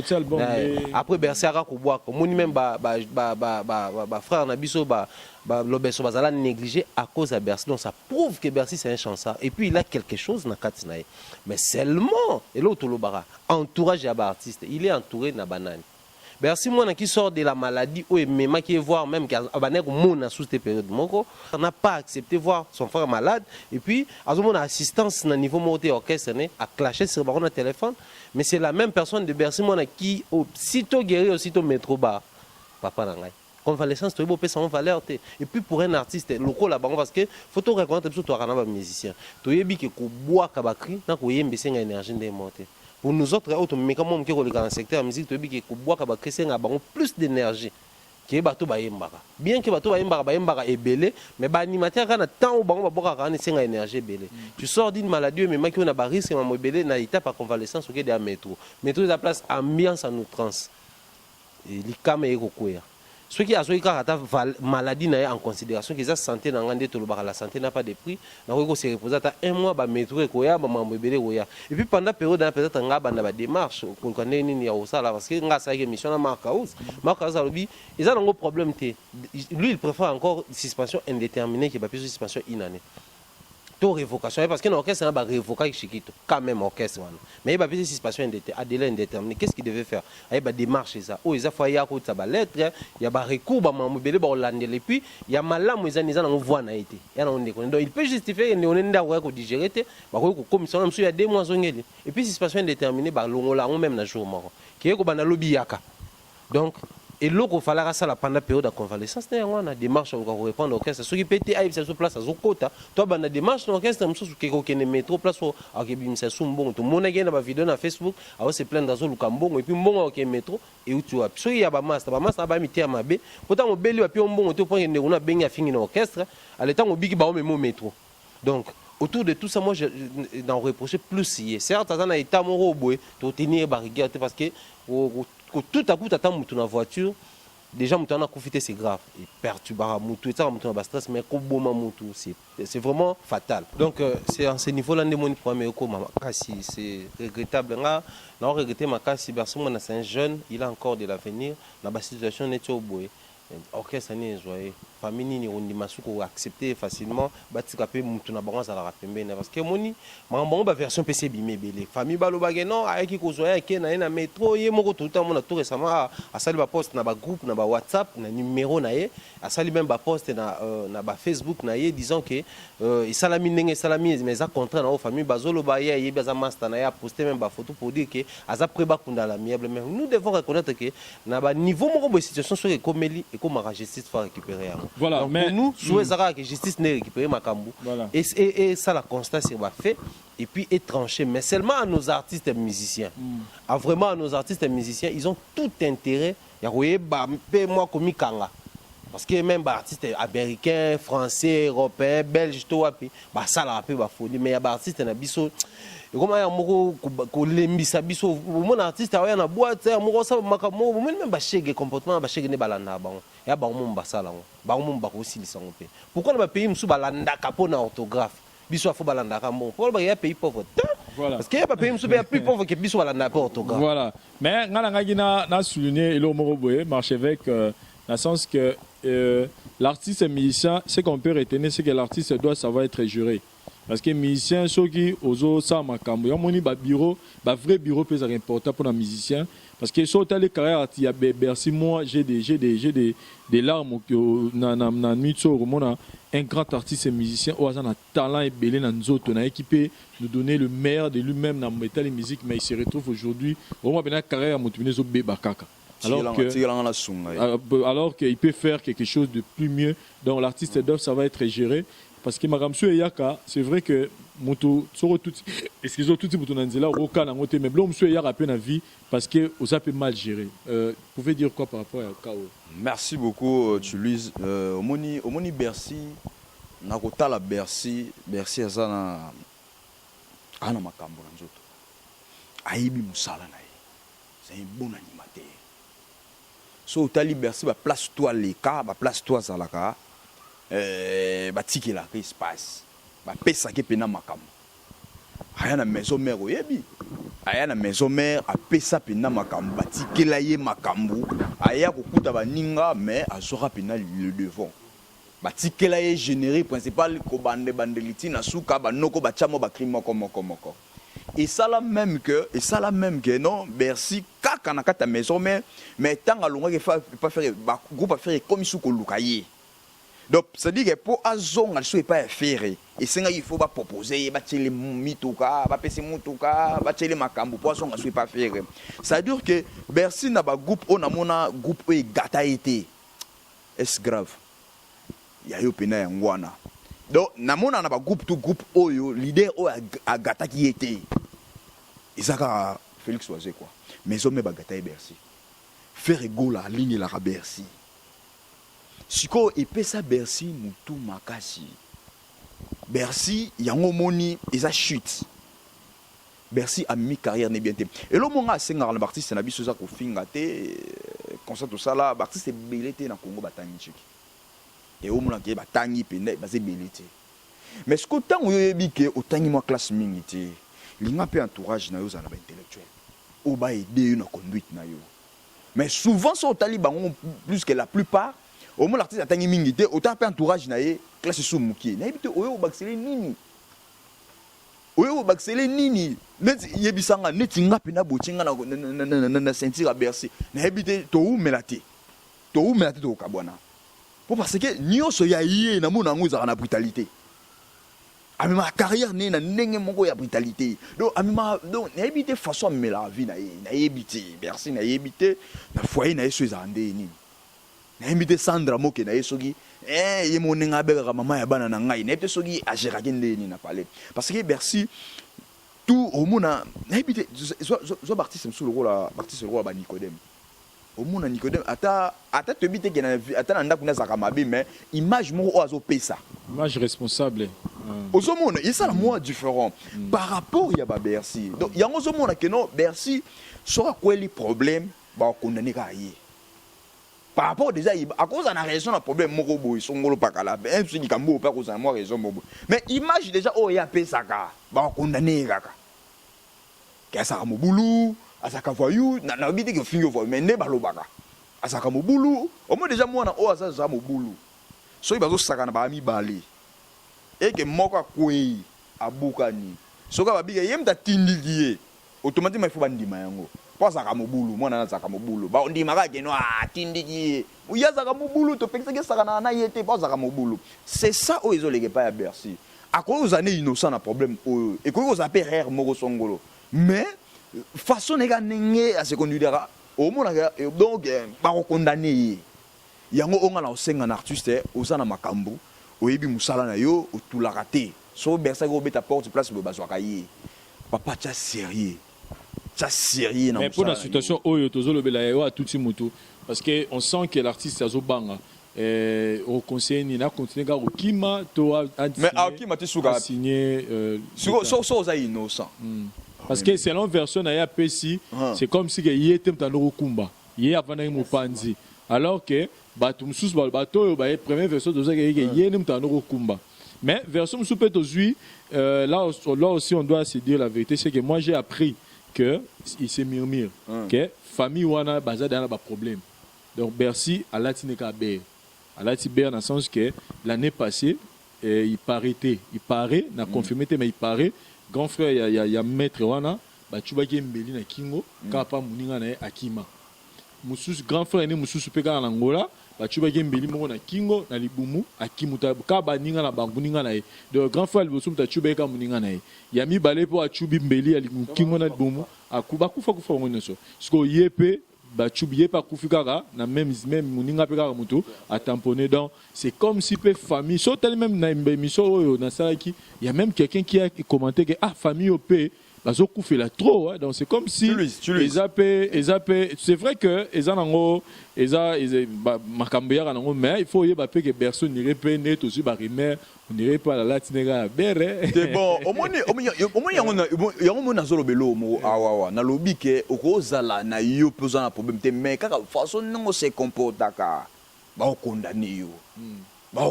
Speaker 3: après Bercy a boire comme même frère Nabiso l'Obeso bazala négligé à cause de Bercy. Donc ça prouve que Bercy c'est un chansard. Et puis il a quelque chose dans Katinaï. Mais seulement, et l'autre entourage d'artistes, il est entouré de banane. Bercy, moi, qui sort de la maladie, ou même qui est voir même qu'il y a sous cette période, on n'a pas accepté de voir son frère malade. Et puis, à ce moment, assistance au niveau monté orchestre, a clashé sur le téléphone. Mais c'est la même personne de Bercy, moi, qui, aussitôt guéri, aussitôt métro bar, papa n'angai. Convalescence, tu peux ça en valeur. Et puis pour un artiste local là-bas, parce que faut te reconnaître que tu es un musicien. Tu es bien que bois kabakri, na ko yembe senga énergie de monter. Pour nous autres autres mais comment qui dans le secteur musique, tu es bien que bois kabakri senga bango plus d'énergie. Qui est bateau ba yembaka. Bien que bateau ba yembaka est belé, mais ba animateur kana tant au bango ba boka kana senga énergie belé. Tu sors d'une maladie mais maki on a ba risque ma belé na étape à convalescence au de métro. Métro la place ambiance en outrance. Et l'ikame est kokoya. Ceux qui ont une maladie en considération, qu'ils ont santé dans la santé n'a pas de prix, ils se reposent à un mois, métro et puis pendant la période, peut-être on a des démarches, on connaît parce que grâce à une mission à Marcaus, ils ont un problème. Lui, il préfère encore une suspension indéterminée qui n'est pas plus une suspension inannée. Tout révocation parce que l'orchestre n'a pas révoqué Chiquito quand même orchestre mais il y a une suspension indéterminée. Qu'est-ce qu'il devait faire? Il y a des démarches ça il a fallu à la lettre, il y a des recours et puis il y a malam ils ont voix na été donc il peut justifier on est d'accord digérer commission même il y a 2 mois et puis suspension indéterminée par longola même na jour mort qui est ko bana lobby yaka donc et l'eau qu'il fallait ça pendant la période de convalescence, on a des démarches pour répondre au orchestre. Ceux qui pété à sur place à Zokota, toi on a des démarches dans l'orchestre, même chose qui est métro place au Akebimsa Sumbon, tout le monde a gagné la vidéo sur Facebook, alors c'est plein d'azou Lukambon et puis bon OK métro et où tu vas. Ceux qui y a ba master ba miti à Mabé, pourtant on beli et puis on bon au point on a bien fini dans l'orchestre, à l'état on bigi ba au même métro. Donc autour de tout ça, moi, j'en reprochais plus. Certes, ça a été mon robot, tu tenir barricade parce que tout à coup, tu attends dans la voiture. Déjà, tu as profité, c'est grave. Et perturbar, tu as stress, mais c'est vraiment fatal. Donc, c'est à ce niveau-là que mon premier c'est regrettable. Je regrette ma casse, c'est un jeune, il a encore de l'avenir. Dans la situation, n'est-ce pas? Orchestre ni joyeux famille ni on dit masuko accepter facilement batika pe mutu na bango za la pembeni parce que moni mambo ba version PC bimé belé famille balo bageno ayaki ko joyeux ke na métro ye moko tout temps mona tout récemment a sali ba post na ba groupe na ba WhatsApp na numéro na ye a sali même ba post na ba Facebook na ye disant que il salami ndenge salami mais ça contraire na famille bazolo ba ye baza master na ya poster même ba photo pour dire que aza preba kunda la miable mais nous devons reconnaître que na ba niveau moko ba situation sur komeli comment la justice va récupérer.
Speaker 2: Voilà,
Speaker 3: donc,
Speaker 2: mais
Speaker 3: pour nous, souhaitons que la justice n'ait récupéré Makambu. Voilà. Et ça, la constat, c'est fait. Et puis, est tranché. Mais seulement à nos artistes et musiciens. Vraiment, à nos artistes et musiciens, ils ont tout intérêt. Moi, comme Kanga. Parce que même les artistes américains, français, européens, belges, tout ça, la folie. Mais il y a des artistes qui ont comment ya moko ko lembisa biso mon artiste a na boîte ya moko sa makamo même ba chege comportement ba chege ne balanda bango ya ba mo mbasala ngo ba mo mba ko silisa ngo pe pourquoi na ba pays musu balanda kapo na orthographe biso afo balanda ka mo pourquoi ba ya pays pauvre voilà parce que ya ba pays musu ba plus pauvre que biso balanda pa orthographe
Speaker 2: voilà mais ngala ngaki na souligner et le moko boye marche avec dans le sens que l'artiste et musicien ce qu'on peut retenir c'est que l'artiste doit savoir être juré. Parce que les musiciens, ceux qui ont ça, il y a un bureau, un vrai bureau peut être important pour les musiciens. Parce que sur les carrières, il y a Bercy, moi, j'ai des larmes dans la nuit, un grand artiste et musicien où a un talent et belé dans nzoto na équipé nous donner le meilleur de lui-même dans métal et musique, mais il se retrouve aujourd'hui au moins bien carrière à Moutounezo Bebakaka. Alors qu'il peut faire quelque chose de plus mieux. Donc l'artiste d'œuvre, ça va être géré. Parce que Maramsu et Yaka, c'est vrai que Moto, excusez-moi, tout le monde là, aucun n'a monté, mais Blom et Yaka a peine à vie parce que vous avez mal géré. Vous pouvez dire quoi par rapport à Kao?
Speaker 4: Merci beaucoup, Tulise. Omoni Bercy, Nakota la Bercy, Bercy Azana, Ana Makambo Nzoto. Aibi Moussala naï. C'est un bon animateur. So Tali Bercy, place-toi les cas, place-toi Zalaka. Tiki la espace. Pesa ke pena Makambo. Aya na maison mère oyebi. Aya na maison mère a pesa pena Makambo. Tiki la ye Makambo. Aya kokuta baninga mais azora pena le devant. Tiki la ye généré principal ko bande bandeliti na suka banoko bachamo ba crime moko. Et ça là même que non Bercy kaka na kata maison mère mais tant alonga ke pas faire groupe à faire comme sou ko lukaye. Donc ça dit que pour azon al soit pas faire et c'est il faut pas proposer ba tele mituka ba pese mutuka ba tele makambo pour azon al soit pas faire. Ça veut dire que Bercy na ba groupe on a mona groupe e gata été. Est grave. Ya yo pena ya ngwana. Donc na mona na ba groupe tout groupe oyo leader o a gata qui était. Isaka Félix Oazé quoi. Mais on me ba gata e Bercy. Faire ego la ligne la Bercy. Siko epesa Bercy mutu makasi. Bercy yango moni eza chute. Bercy a mis carrière ne bien te. Et lo monga senga na artiste na biso za ko finga te concert tout ça là artiste belete na Congo batangi chiki. Et au mona ke batangi pende bazé belete. Mais ce que tant oyebi ke otangi mo classe mingi te. Linga pe entourage na yo za na ba intellectuel. O ba aider na conduite na yo. Mais souvent so taliban plus que la plupart au moins l'artiste a tangi mingité autant peu entourage naé classe sous muki na ebité oyo baxele nini net yebisanga net ngapi na botinga na sentir à Bercy na ebité to melate to kabwana pour parce que nyoso ya yé na mona ngoza na brutalité ma carrière né na ndenge moko ya brutalité donc donc na ebité façon mela vie na ebité Bercy na ebité na foyer na yeso ezande nini na invité Sandra Moke na yesogi ye moninga bega mama ya bana na ngai na invité sogi a gérer ndeni na parler parce que Bercy tout au mona na invité zo artiste sur le rôle artiste le rôle ba Nicodème au mona Nicodème ata te bité que na ata na ndako na zakamabe mais image moko ozo pesa
Speaker 2: image responsable
Speaker 4: ozo mona il ça la moi différent par rapport ya ba Bercy donc yango ozo mona que non Bercy sera quoi les problèmes ba condamner ka yé. Par rapport déjà à cause de la raison d'un problème morobo songolo pakala un truc qui cambo pas cause de moi raison mobo mais image déjà oh ya pesaka ba condamner kaka kasa mobulu asaka voyou na bité que fingo voyou mais ne balobaka asaka mobulu au moins déjà moi na oh asaka mobulu so il bazo saka na ba mi balé et que moko kwei abukani soka babiga yemta tindigie automatiquement il faut bandima yango pas à Kamobulu, moi na za Kamobulu. Ba on dit maka ke no atindiki. Uya za Kamobulu to pensa ke saka na yete pas za Kamobulu. C'est ça o isolé pas à Bercy. À cause années innocent na problème o et ko za père moko songolo. Mais façon nega nenge à se conduire au mona donc ba ko condamner. Yango onga na osenga na artiste ozana makambo oyebi musala na yo otulaka te. So Bercy go beta porte place bo bazwaka ye. Papa cha sérieux.
Speaker 2: Mais pour la situation oyo tozolo belayo à tout moto parce que on sent que l'artiste azobanga au conseil ni na continuer ga okima to a
Speaker 4: mais okima te suka
Speaker 2: signé
Speaker 4: so za innocent
Speaker 2: parce que selon version na ya pesi c'est comme si que yete mtano kumba yé avana mu panzi alors que bato mususu bato ba première version de ça que yé mtano kumba mais version mususu peut tozui là aussi on doit se dire la vérité c'est que moi j'ai appris que il se murmure que famille wana bazade na ba problème donc Bercy à la tineka ber à la tiber dans le sens que l'année passée il paraît n'a confirmé mais il paraît grand frère il y a maître wana ba tubaki mbeli na kingo kapa muninga na akima mususu grand frère ne mususu pe kana Angola bachubaki mbeli moko na kingo na libumu akimuta ka baninga na bangu ninga na ye de grand frère liboso muta chubeka muninga na ye ya mibale po achubi mbeli ya kingo na libumu akuba kufa ngo nyonso siko yepe bachubi yepa kufi kaka na même muninga pe kaka mutu a tamponné donc c'est comme si pe famille so tel même na émission oyo na salaki il y a même quelqu'un qui a commenté que ah famille op bazokufela trop hein? Donc c'est comme si c'est vrai que makambo yaka nango mais il faut yeba pe que personne n'irait pas net aussi ba rimer on n'irait pas la latinega bere
Speaker 4: c'est bon au moins yango mona zolo belo mo awa na lobi ke okozala na yo peso na problème te mais kaka façon nango se comportaka ba condamner yo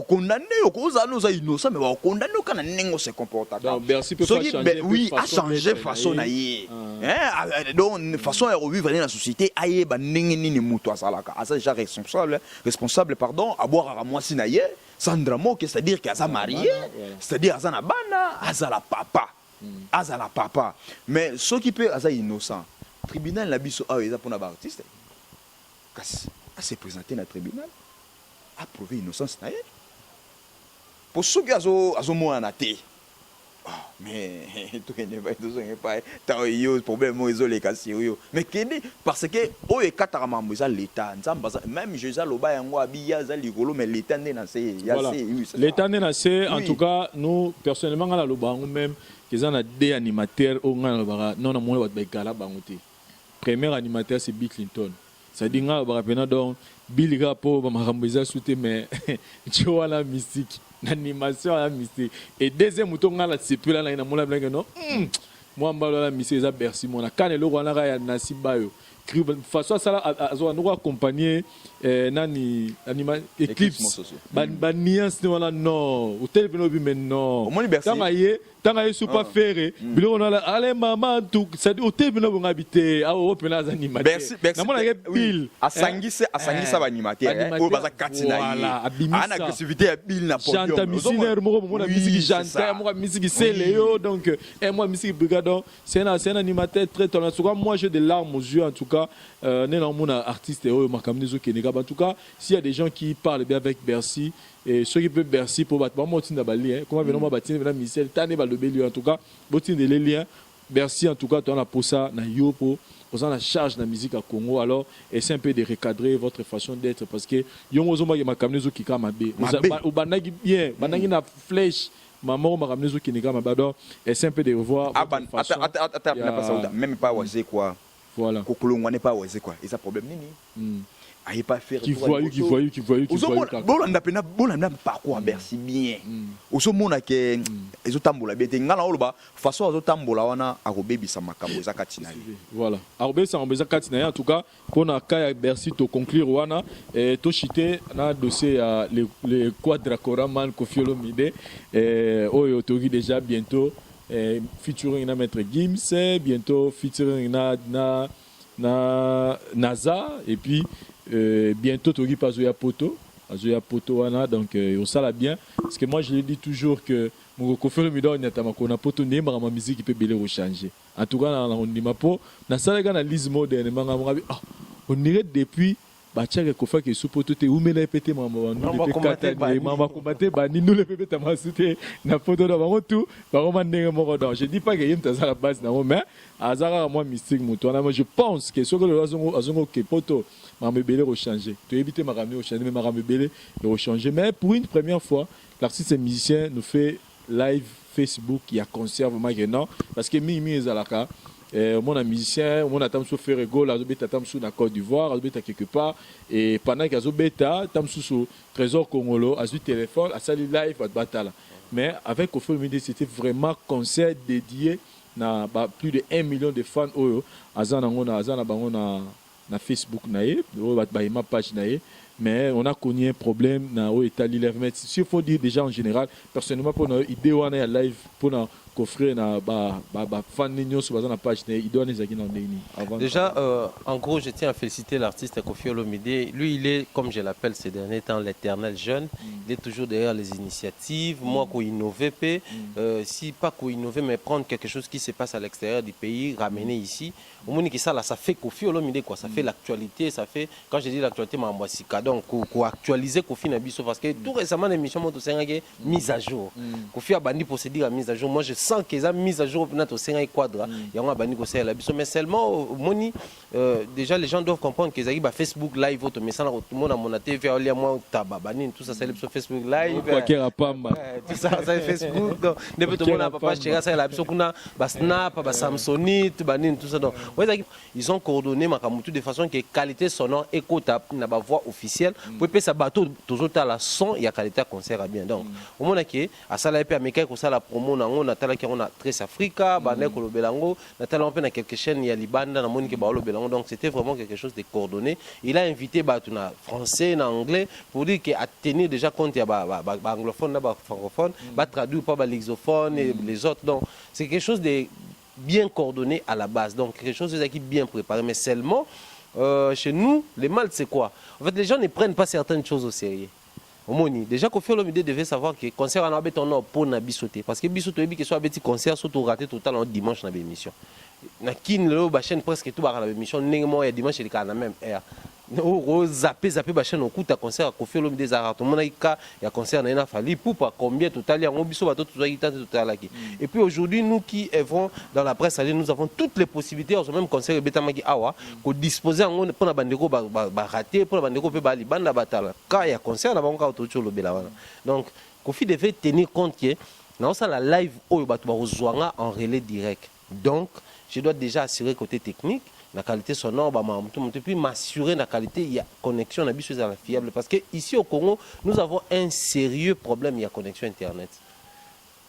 Speaker 4: condamné au cause nous a innocent mais condamné quand on se comporte
Speaker 2: donc Bercy peut pas changer
Speaker 4: oui a changé façon naïe hein donc façon à revivre dans la société aïe ba ningini ni muto asalaka asa déjà responsable pardon à boire à moi si naïe Sandra Mo que c'est-à-dire qu'elle a marié c'est-à-dire asa na bana asa la papa mais ce qui peut asa innocent tribunal la biso a eza pour na ba artiste kasi a se présenter na tribunal a prouvé innocence na ye pour ceux qui azo mona te mais tout n'est pas ta yo problème mo isolé ka sérieux mais kende parce que o e katara mambo za l'état nzamba même je za loba yango abiya za ligolo mais l'état n'est na c'est
Speaker 2: l'état n'est na c'est en tout cas nous personnellement ngala loba ngo même que za na des animateurs au ngala loba non na mo ba kala bango te premier animateur c'est Bill Clinton ça dit ngala ba pena donc Bill Gapo ba makambo za souté mais tu vois la mystique l'animation la mystique et deuxième mouton ngala c'est plus là na mola blanc non moi mbalo la mystique za Bercy mona kanelo wana ka ya nasibayo façon ça azo nous accompagner nani anima Eclipse ban nuance wala non hôtel bino bi mais non tanga ye super ferré bilo na ale mama tout ça dit hôtel bino bon habiter a opena za animateur na mona ke Bill
Speaker 4: asangisa ba animateur o baza katina ana agressivité ya Bill na podium
Speaker 2: chanta missionnaire moko mona musique chanta moko musique Céléo donc et moi musique Brigadon c'est un animateur très talentueux moi j'ai des larmes aux yeux en tout cas artiste en tout cas s'il y a des gens qui parlent bien avec Bercy et ceux qui peuvent Bercy pour battre comment venons bâtir Michel Tane en tout cas les liens Bercy en tout cas tu as pour ça na yopo pour ça la charge de la musique à Congo alors essayez un peu de recadrer votre façon d'être parce que yomozo ma kamnezo qui kama be au banagi bien banagi na flèche maman ma kamnezo qui nega mabado essayez un peu de revoir
Speaker 4: même pas oser quoi.
Speaker 2: Voilà.
Speaker 4: Kokolongwa n'est pas osé quoi. Et ça problème nini. Aïe pas faire.
Speaker 2: Qui voyou.
Speaker 4: Bolanda pena bolanda parcours Bercy bien. Oso mona ke ezo tambola bete ngala oloba façon ezo tambola wana akobebisa makambo za katina.
Speaker 2: Voilà. Akobebisa makambo za katina en tout cas pour na kaya Bercy to conclure wana to chité na dossier ya les quadracora man Koffi Olomide oyo togi déjà bientôt featuring na Maître Gims bientôt featuring na NASA et puis bientôt Togi pas Zoya Poto wana donc on sala bien parce que moi je le dis toujours que mon Koffi Olomide on atama ko na poto ne ma musique qui peut belé rechanger en tout cas on dit ma po na sala ga na lise moderne manga on irait depuis bachaka kofa ke supoto te umela epete mama mama combattre bani nous le pépé tamasute na photo na bango tout bango mandenge moko donc je dis pas que yem tazala base na mais azara moi mystique muto na moi je pense que ce que le azongo ke poto mama belé rechanger to éviter marami rechanger mais marami belé rechanger mais pour une première fois l'artiste et musicien nous fait live Facebook il y a concert vraiment non parce que mi ezalaka mon musicien, mon atam sous Ferrego, la zobeta tam sous na Côte d'Ivoire, la zobeta quelque part et pendant que zobeta tam sous Trésor Congolo, a su téléphone, a sali live à batala. Mais avec Koffi Olomide c'était vraiment concert dédié na plus de 1 million de fans oyo azana bango na Facebook nae, ma page nae. Mais on a connu un problème na o Italie mais s'il faut dire déjà en général personnellement pour une idée on est live pour coffrer na fan nino sur la page il doit nous avant.
Speaker 3: Déjà, en gros, je tiens à féliciter l'artiste Koffi Olomide. Lui, il est, comme je l'appelle ces derniers temps, l'éternel jeune. Il est toujours derrière les initiatives. Moi, qu'on innove, si pas qu'on innove, mais prendre quelque chose qui se passe à l'extérieur du pays, ramener ici. Au moins que ça, là, ça fait Koffi Olomide, quoi. Ça fait l'actualité, ça fait, quand je dis l'actualité, donc, qu'on actualiser Koffi Nabiso, parce que tout récemment, l'émission Moto Sengage mise à jour. Koffi a banni pour se dire mise à jour. Moi, je sens qu'ils ont mise à jour au Sengage Quadra. Il y a un banni pour se dire mais seulement, Moni, déjà, les gens doivent comprendre qu'ils ont Facebook Live, mais ça, tout le monde a mon TV, tout ça, c'est sur Facebook Live. Tout ça, c'est Facebook. Depuis tout le monde a papa, ça, la Snap, Samsonite, tout ça. Ils ont coordonné de façon que qualité sonore, écoutable, n'a pas voix officielle. Pour que ça bateau, toujours à la son, il y a qualité à concert à bien. Donc, au moment où à ça, la américaine, ça la promo, on a Tres Africa, Banek, Belango, on a quelques chaînes, il y a Libanda, donc c'était vraiment quelque chose de coordonné. Il a invité français, anglais, pour dire qu'il a tenu déjà compte, il y a anglophone, francophone, traduit pas l'exophone et les autres. Donc, c'est quelque chose de bien coordonné à la base. Donc, quelque chose qui est bien préparé. Mais seulement, chez nous, les mal, c'est quoi? En fait, les gens ne prennent pas certaines choses au sérieux. Déjà, Koffi Olomide devait savoir que le concert en a ton pour na bisoté. Parce que bisoté, il y a des concerts, surtout raté total en dimanche dans l'émission. Na kin le chaîne presque tout dans l'émission, néanmoins, il y a dimanche, il y a la même heure. Zappé ba chaîne au coup ta concert à Koffi Olomide Zara tout le monde il y a concert na Fali pour pas combien total il y a biso bato tout total là. Et puis aujourd'hui nous qui œuvrons dans la presse nous avons toutes les possibilités au même concert betamaki awa ko disposer en pour na bandeko ba rater pour na bandeko pe ba libanda batala quand il y a concert na bango auto cholo bela wana. Donc Koffi devait tenir compte que dans ça la live oyo bato ba rozwanga en relais direct. Donc je dois déjà assurer côté technique la qualité sonore, puis m'assurer la qualité, il y a connexion, on a besoin de la fiable. Parce qu'ici au Congo, nous avons un sérieux problème, il y a connexion Internet.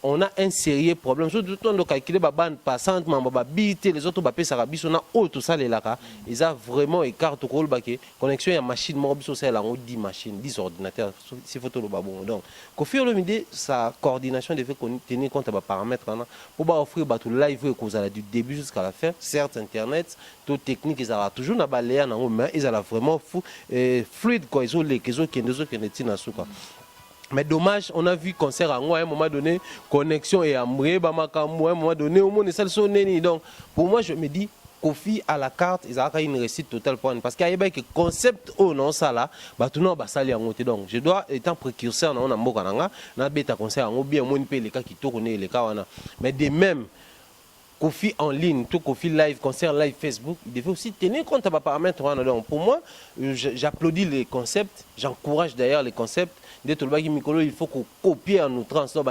Speaker 3: On a un sérieux problème. Surtout quand on a calculé la bande passante, les autres on a tout ça, ils ont vraiment écarté la connexion, il y a machine, il y a 10 machines, 10 ordinateurs, c'est photo le babon. Donc, Koffi Olomide, sa coordination devait tenir compte des paramètres pour offrir tout live du début jusqu'à la fin. Certes, Internet, tout technique, ils ont toujours balayé, mais ils ont vraiment fluide, ils ont les mais dommage, on a vu concert à un moment donné, connexion et ambré, à un moment donné, au monde ça sonne. Donc, pour moi, je me dis, Koffi à la carte, ils ont une réussite totale pour parce qu'il y a un concept oh non ça là, tout le monde va salir en côté. Donc, je dois étant précurseur dans un mokananga, na bêta concert en bien moins les cas qui tournent les cas mais de même. Koffi en ligne, tout Koffi live, concert live Facebook, il devait aussi tenir compte de paramètres. Donc pour moi, j'applaudis les concepts, j'encourage d'ailleurs les concepts. Dès tout le bas il faut qu'on copie en outrance. Tout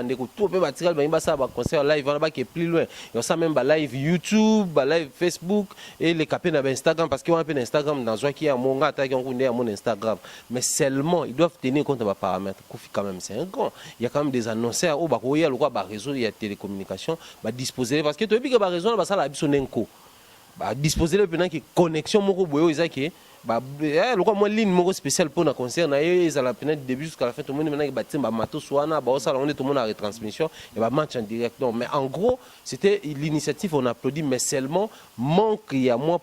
Speaker 3: le matériel, concert live, qui est plus loin. Il y a ça même live YouTube, live Facebook et les capés dans Instagram parce qu'on a un Instagram dans un qui a mon gars, qui a mon Instagram. Mais seulement, ils doivent tenir compte de paramètres. Koffi quand même, c'est un grand. Il y a quand même des annonceurs, il y a le réseau, il y a télécommunication, disposer parce que tu as raison, ça la bisonenko. Disposer le pendant que connexion moko boyo izaki le quoi moi ligne moko spécial pour un concert na ils à la peine début jusqu'à la fin tout le monde maintenant bâti matos soana ça on est tout le monde en retransmission et match en direct. Donc mais en gros c'était l'initiative on applaudit mais seulement manque il y a moi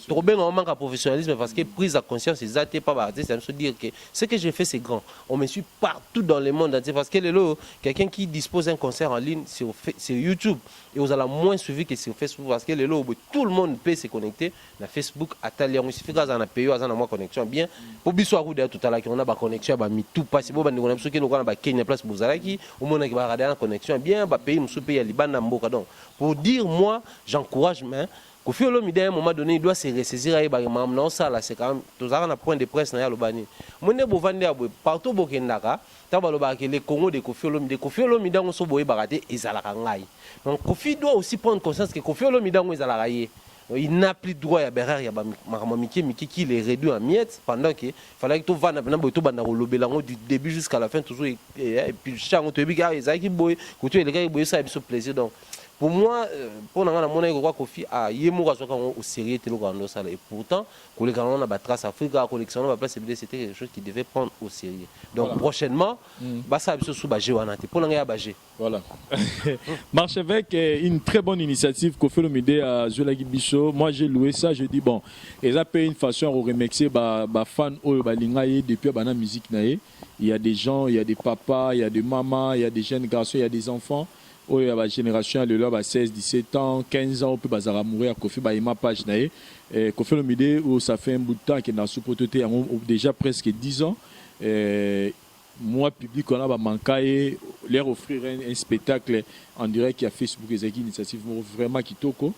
Speaker 3: trop bien on manque à professionnalisme parce que prise à conscience c'est ça pas artiste ça me dire que ce que j'ai fait c'est grand on me suit partout dans le monde entier parce que quelqu'un qui dispose d'un concert en ligne sur YouTube et vous allez moins suivi que sur Facebook parce que tout le monde peut se connecter na Facebook atelier il suffit qu'on a payé à moi connexion bien pour biso à tout à l'heure on a ba connexion ba mi tout passe bon on a que nous on a Kenya place bozalaki au monde qui va regarder la connexion bien ba pays musu pays Libana mboka. Donc pour dire moi j'encourage mais Koffi Olomide à un moment donné il doit se ressaisir à non ça là c'est quand même tous à un point de presse na ya lobani monde bo vendre partout bokendaka tabaloba que les Congo de Koffi Olomide on so boye baraté ezalaka ngai. Donc Koffi doit aussi prendre conscience que Koffi Olomide on ezalaka yé. Il n'a plus droit à Berrer, il y a Miki qui les réduit en miettes pendant qu'il fallait que tout va du début jusqu'à la fin toujours et puis chaque autre qui boy, que tu es les gars ça a plaisir. Donc pour moi pour nanga mona ko Kofi a yemo ka soka au sérieux te lokando ça et pourtant collection on a ba trace Africa collection on va place c'était quelque chose qui devait prendre au sérieux donc voilà. Prochainement ba ça biso sous ba jewana te pour nanga ya ba je
Speaker 2: voilà. Marche avec une très bonne initiative Kofi Olomide à Zolagi Bicho. Moi j'ai loué ça, je dis bon et ça peut une façon de remercier ba fan o ba lingaye depuis bana musique naé. Il y a des gens, il y a des papas, il y a des mamans, il y a des jeunes garçons, il y a des enfants. Oh, il y a la génération de là 16, 17 ans, 15 ans, on peut bazar mourir à Kofi ba ima page naé. Kofi Olomide où ça fait un bout de temps qu'il n'a supporté déjà presque 10 ans. Moi, public, on a manqué leur offrir un spectacle en direct qui a Facebook et une initiative vraiment qui toko.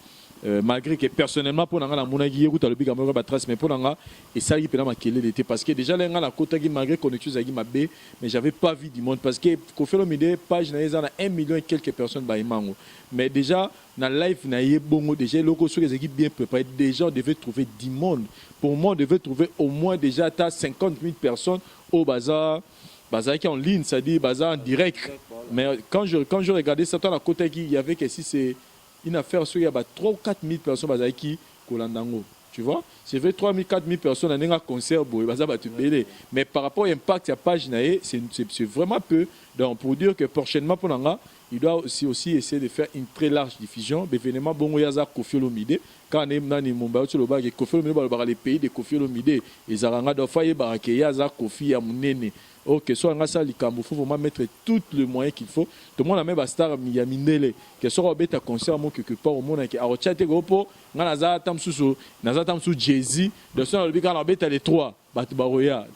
Speaker 2: Malgré que personnellement, pour la monnaie, route à l'objet de trace, mais pour la et ça, il peut l'été parce que déjà, la côte malgré connexion à Guimabé, mais j'avais pas vu du monde parce que Kofi Olomide page il y a 1 million et quelques personnes baïmango. Mais déjà, dans le live, il y a bon déjà locaux sur les équipes bien préparées. Déjà, on devait trouver du monde. Pour moi, on devait trouver au moins déjà 50 000 personnes au bazar. Bazar qui est en ligne, c'est-à-dire bazar en direct. Mais quand je regardais ça, à côté il y avait que si c'est une affaire sur il y a 3 ou 4 000 personnes bazar qui Kolandango. Tu vois, c'est vrai 3 000 4 000 personnes dans un concert bazar tu belé. Mais par rapport à l'impact à page naé, c'est vraiment peu. Donc pour dire que prochainement pour Nanga, il doit aussi essayer de faire une très large diffusion. Événement bon yaza Kofi Olomide quand on est dans les Mumbai sur le bas que Kofi Olomide dans les pays de Kofi Olomide et Zaranga doit faire barake yaza Kofi ya munene. Ok, soit on a ça, il faut vraiment mettre tous les moyens qu'il faut. Tout le monde a même star Miyamindele, que soit on a concert quelque part au monde, qui a rechaté gopo, on a ça tamsusu, on a ça Jay-Z, de ça on a bêta les trois, Batbaroya,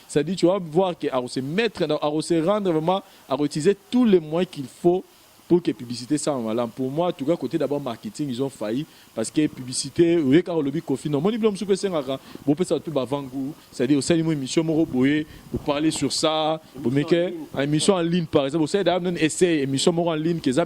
Speaker 2: ça dit tu vas voir que à se mettre, à se rendre vraiment, à utiliser tous les moyens qu'il faut pour que la publicité soit malade. Pour moi, tout cas, côté d'abord marketing, ils ont failli parce que la publicité, vous voyez, quand on le dit Kofi, non, mon diplôme, c'est que vous pouvez ça tout bavangou, c'est-à-dire, au sein de mon émission, vous parlez sur ça, vous mettez une émission en ligne, par exemple, vous savez, d'ailleurs, un essai, émission en ligne, qui est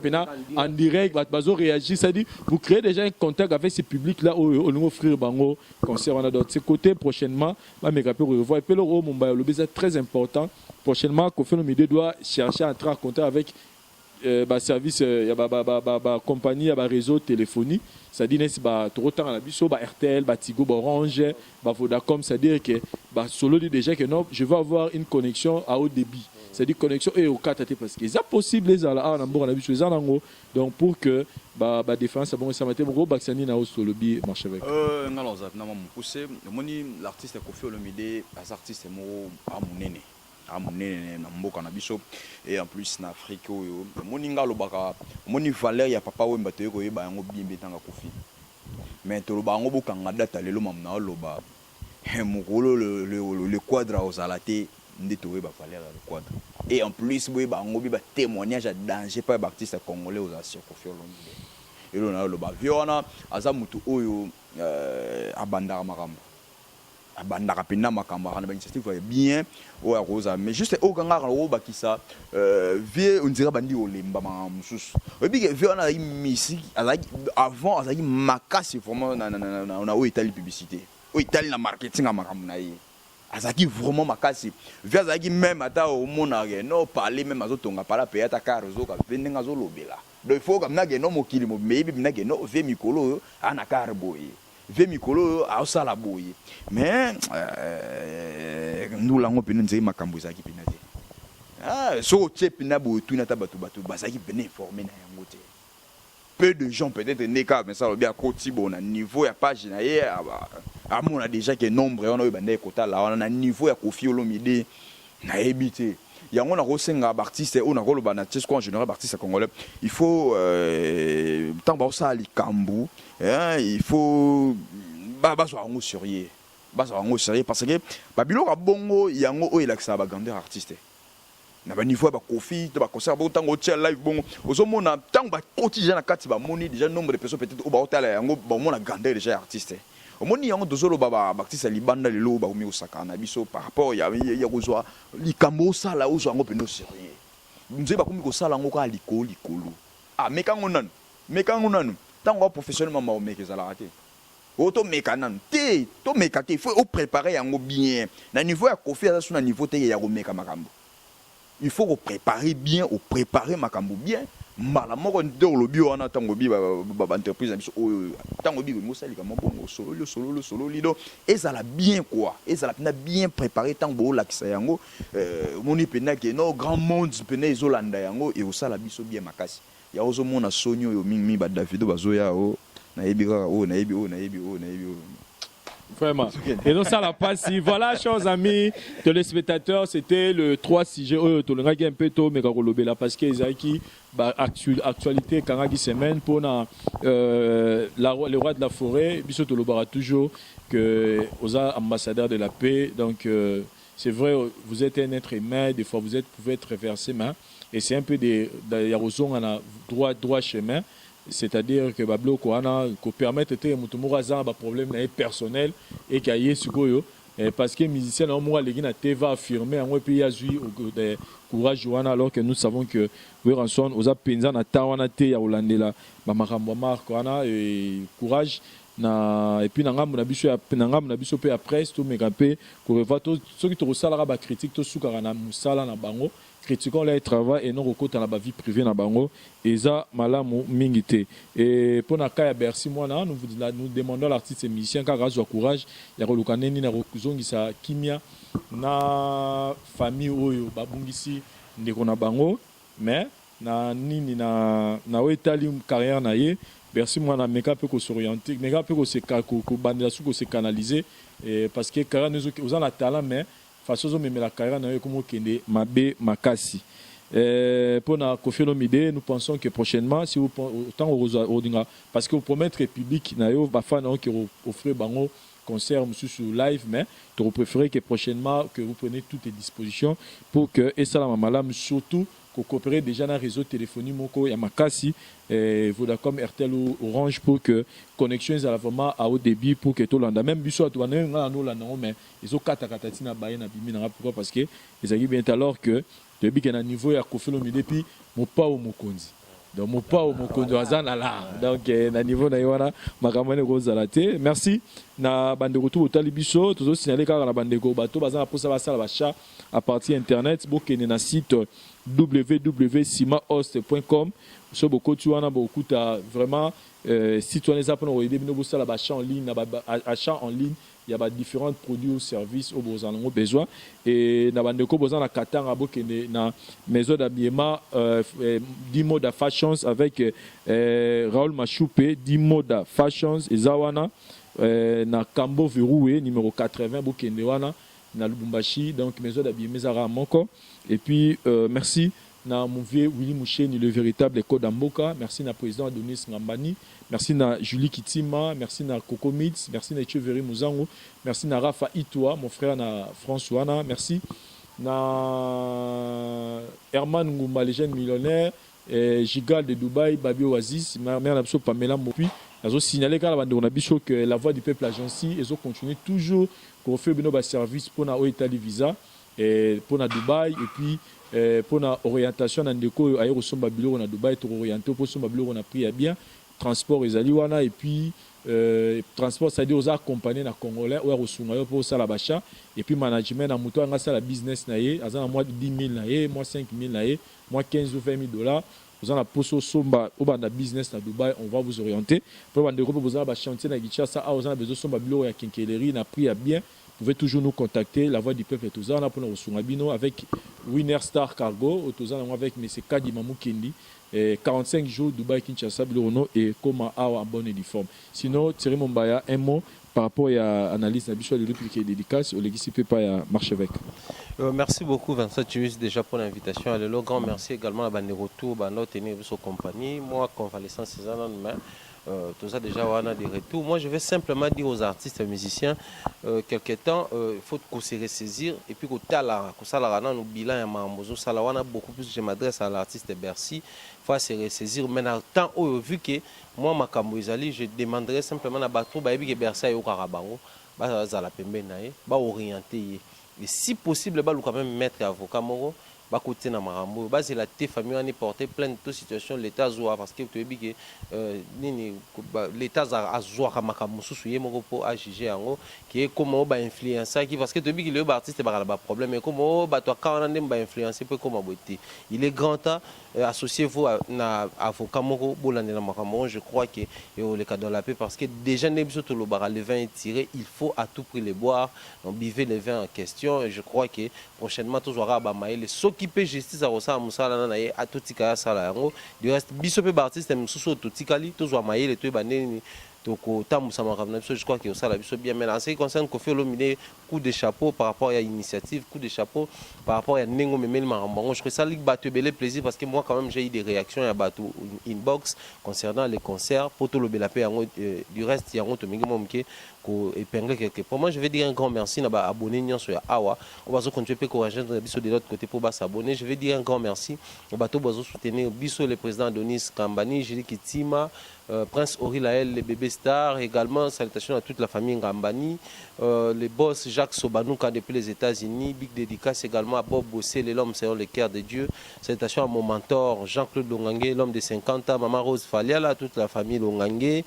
Speaker 2: en direct, vous réagissez, c'est-à-dire, vous créez déjà un contact avec ces publics-là, au nouveau frère Bango, concernant d'autres. C'est côté prochainement, je vais revoir, et puis le Mumbai, c'est très important. Prochainement, Kofi Olomide doit chercher à entrer en contact avec service compagnie ya réseau téléphonie c'est-à-dire n'est trop temps la biso RTL Tigo Orange Vodacom c'est-à-dire que solo dit déjà que non je vais avoir une connexion à haut débit c'est-à-dire connexion et au 4T parce que c'est possible les ala en ambo na biso les anango donc pour que défense bon ça matin gros baxani na solo bi marche avec
Speaker 4: non ça na mon pousser moni l'artiste Kofi Olomide as artiste mo amunene na mboka na biso et en plus na Afrique oyo moninga lobaka moni valeur ya papa wemba te ko yeba yango bien betanga Kofi mais to loba ngo bokanga data lelo mamna loba mukolo le quadre aux alate ndito weba valeur le quadre et en plus weba ngo bi ba témoignage à danger pas artiste congolais aux Asiens Kofi Olomide et lo na loba viona aza mutu oyo abandaka makambo abandaka pena makambo na initiative bien o ya rosa mais juste au kanga o bakisa vie on dirait bandi olemba mususu obi ke vie on a musique avant azaki makasi vraiment na o Italie publicité o Italie na marketing à makambo na ye azaki vraiment makasi vie azaki même ata o mona no parler même azotonga pala pe ata karozo ka vendenga zo lobela donc il faut kamna ke no mokili mo mebi bina ke no vie mikolo ana karboye ve mikolo a osala boye mais nous lango pena nzei makambo ezaki pena te so tie pena bo tu na tabatu batu bazaki pena informer na yango te peu de gens peut-être neka mais ça bien côté bon na niveau ya page na ye on a déjà que nombre on a bande kota là on a niveau ya Kofi Olomide na ebité yango na rosenga artiste on a roloba na tchesco en général artiste congolais il faut tant ba ça likambu il faut baso ngo sérieux parce que babilo ka bongo yango o elakisa ba grandeur artiste na ba niveau ba Kofi to ba concert ba tango tia live bongo ozomona tango ba quotidien na kati ba moni déjà nombre de personnes peut-être o ba otala yango ba mona grandeur déjà artiste omoni yango dozolo baba artiste libanda lelo ba umi osaka na biso par rapport ya kozwa likambo sala ozo yango peno sérieux nze ba komi ko sala ngo ka likolo mekango nanu tango professionnellement ma omeke za la raté auto mekanan te to mekate il faut au préparer yango bien na niveau ya Kofi ça sur na niveau te ya ko meka makambo il faut préparer bien au préparer makambo bien mbala moko nde olobi wana tango bi ba entreprise na biso oyo tango bi mo sali comme bon solo lido ezala bien quoi ezala pena bien préparé tango la kisa yango moni pena ke no grand monde pena ezolanda yango et osala biso bien makasi ya ozo mona sonyo yo mingi ba Davido bazoya o na yebi
Speaker 2: Vraiment. Et donc ça la passe. Voilà, chers amis téléspectateurs, c'était le 3 CG un peu tôt mais là parce que Isaki actualité Kangagi semaine pour le roi de la forêt, Bissot Tolobara toujours que aux ambassadeurs de la paix. Donc c'est vrai, vous êtes un être humain, des fois vous pouvez être reversé main et c'est un peu des yarozon on a droit chemin. C'est-à-dire que Bablo Koana ko permettre de mutumuraza ba problème personnel et qu'il sukoyo parce que musicien non moi les gars va affirmer en puis azui courage wana alors que nous savons que Weranson oza penza na tawana te ya olandela ba makambo marko wana et courage na et puis nangam na biso pe après tout megape ko revato ceux qui to sala ba critique to sukara na musala na bango critiquons leur travail et non recours dans la vie privée na bango eza malamu mingité et pour na kaya Bercy moi nous demandons l'artiste et musicien car razo courage ya kolukaneni na rozongisa kimia na famille oyo babungisi ndeko na bango mais na nini na wetali carrière na ye Bercy moi na meka pe ko s'orienter meka pe ko se bandela su ko se canaliser parce que carrière nous aux en talent mais façon même la carrière na comme kende mabe makasi pour na Koffi Olomide nous pensons que prochainement si vous autant au parce que vous promettre public na yo ba fan qui offrir bango concert monsieur sur live mais tu préférer que prochainement que vous prenez toutes les dispositions pour que et ça la malam surtout qu'on coopérer déjà dans réseau téléphonique moko ya makasi Vodacom RTL ou Orange pour que connexion est vraiment à haut débit pour que tout le monde même biso to na no mais ils ont kata tina baye na bimi na pourquoi parce que ils arrivent bien alors que depuis qu'il y a un niveau ya Koffi Olomide puis mon pas au mokonzi donc mon pas au mokonzi azana là donc na niveau na yona makamane ko zalate merci na bande retour au talibiso toujours signaler car na bande ko bato bazana pour ça la achat à partir internet bokene na site www.simahost.com so beaucoup tu en as beaucoup vraiment si tu en es appelé au début nous ça la achat en ligne achat en ligne il y a différents produits ou services au besoin besoin et na bande ko besoin na katanga bokene na maison d'habillement 10 modes fashions avec Raoul Machoupe 10 modes fashions et zawana na Kambo Verroué numéro 80 bokene wana na Lubumbashi donc maison d'habillement Zara Moko et puis merci na mon vieux Willy Moucheni le véritable code d'Amboka merci na président Adonis Ngambani merci na Julie Kitima merci na Coco Mitz merci na Cheveri Muzango merci na Rafa Itwa mon frère na François na merci na Herman Ngouma les jeunes millionnaires Gigal de Dubaï Babi Oasis mère na biso Pamela Mopi azo signaler quand la bande on a biso que la voix du peuple agence ils ont continué toujours qu'on fait beno service pour na Italie visa et pour na Dubaï et puis pour la orientation dans ndeko ayo somba biloko na Dubaï to orienter pour somba biloko na prix bien transport ezali wana et puis transport ça dit aux accompagner na congolais ou resunga yo pour ça la bacha et puis management na muto nga ça la business na ye azana moi 10 000 na ye moi 5 000 na ye moi 15 ou 20 000 dollars vous en a poso somba au banda business na Dubaï on va vous orienter pour bande ko vous ba chantier na Kinshasa a aux besoin somba biloko ya kinkeleri na prix bien. Vous pouvez toujours nous contacter, la voix du peuple est tous là pour nous recevoir avec Winner Star Cargo, avec M. Kadi Mamou Kendi, 45 jours Dubaï Kinshasa Bilono et Koma Awa en bonne et forme. Sinon, Thierry Mombaya, un mot par rapport à l'analyse de la république et dédicace, au législatif pas à marcher avec.
Speaker 3: Merci beaucoup Vincent Tuus déjà pour l'invitation. Le grand merci également à Bande Retour, Bande Tenir compagnie. Moi, convalescence César mais tout ça déjà on a des retours. Moi je vais simplement dire aux artistes et musiciens quelque temps il faut qu'on se ressaisir et puis qu'on tala qu'on ça nous bilan ya mambozo ça là on a beaucoup plus. Je m'adresse à l'artiste de Bercy, il faut se ressaisir maintenant tant vu que moi makambo ezali je demanderai simplement na bato ba yebi que Bercy ayo karabango ba za la pembe nae ba orienter et si possible ba lu quand même mettre avocat moro côté na marambo base la té famille on est porté plein de situations l'état zoa parce que tu es que nini l'état a zoa ka makambo susu ye moko po a juger yango qui est comment ba influencer qui parce que tu es que le artiste ba ba problème mais comment ba toi quand on ba influencer peut comment boiter il est grand temps associez-vous na avocat moko bolande na makambo je crois que le cas dans la paix parce que déjà ne biso to le bar le vin est tiré il faut à tout prix les boire donc buvez les vins en question et je crois que prochainement tous aura ba maïle s'occuper justice à ça musala na ye atotika sala yango du reste biso pe artiste mususu totikali tous wa maïle to baneni donc je crois que ça la biso bien mais en ce qui concerne Koffi Olomide coup de chapeau par rapport à l'initiative coup de chapeau par rapport à Nengo Memel Marambango je trouve ça ligue battu belé plaisir parce que moi quand même j'ai eu des réactions à bateau inbox concernant les concerts pour tout le belapé du reste il y a un mingi momke ko épingler quelque pour moi je vais dire un grand merci na ba abonné nyonso ya awa on va se continuer pe courager biso de l'autre côté pour ba s'abonner je vais dire un grand merci au bateau bozo soutenir biso le président Adonis Kambani Julie Kitima Prince Orilael, les bébés stars, également salutations à toute la famille Ngambani, les boss Jacques Sobanouka depuis les États-Unis, big dédicace également à Bob Bossé, l'homme selon le cœur de Dieu, salutations à mon mentor Jean-Claude Longangue, l'homme de 50 ans, Maman Rose Faliala, toute la famille Longangue,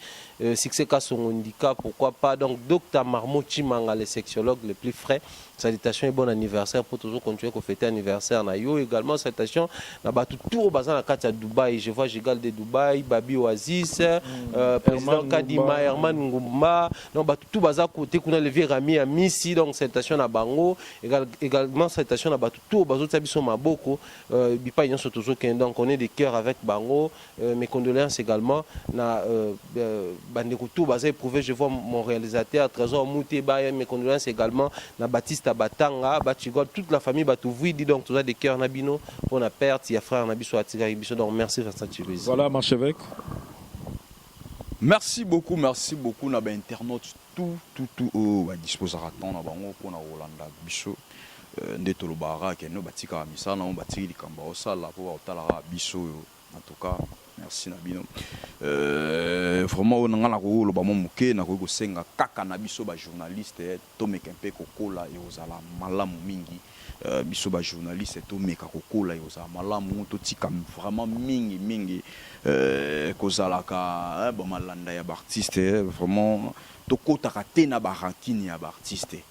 Speaker 3: Sixeka Songondika, pourquoi pas, donc Dr Marmo Chimanga, les sexologues les plus frais, salutations et bon anniversaire pour toujours continuer à fêter anniversaire Nayo, également salutations à tout au bazar à Katia Dubaï, je vois Gigal de Dubaï, Babi Oasis, président Kadima, Herman Ngumba, donc tout bazar côté qu'on a levé Rami à Missi, donc salutations à Bango, également salutations à tout au bazar Tabiso Maboko, Bipa Yon Sotozo donc on est des cœurs avec Bango, mes condoléances également, na Bandeko tout bazar éprouvé, je vois mon réalisateur Trésor Mouté, mes condoléances également, na Baptiste Batanga, Bachigol, toute la famille Batouvri, dit donc tout ça des cœurs Nabino, pour la perte, il y a frère Nabiso Atigari Biso, donc merci Vincent Chiluiz.
Speaker 2: Voilà, Marchevêque.
Speaker 4: Merci beaucoup, na ba internautes tout ba disposera ton na bango pour na Rolanda Biso nde tolobara ke no batika misana on batiki likamba osala pour otala Biso en tout cas merci Nabino vraiment on ngana ko lo ba momuke na ko senga kaka na Biso ba journaliste to mekempe ko kola e ozala malamu mingi biso ba journaliste to meka ko kola e ozala malamu to tika vraiment mingi kozalaka ba malanda ya ba artiste vraiment to kotaka te na ba rankini ya ba artiste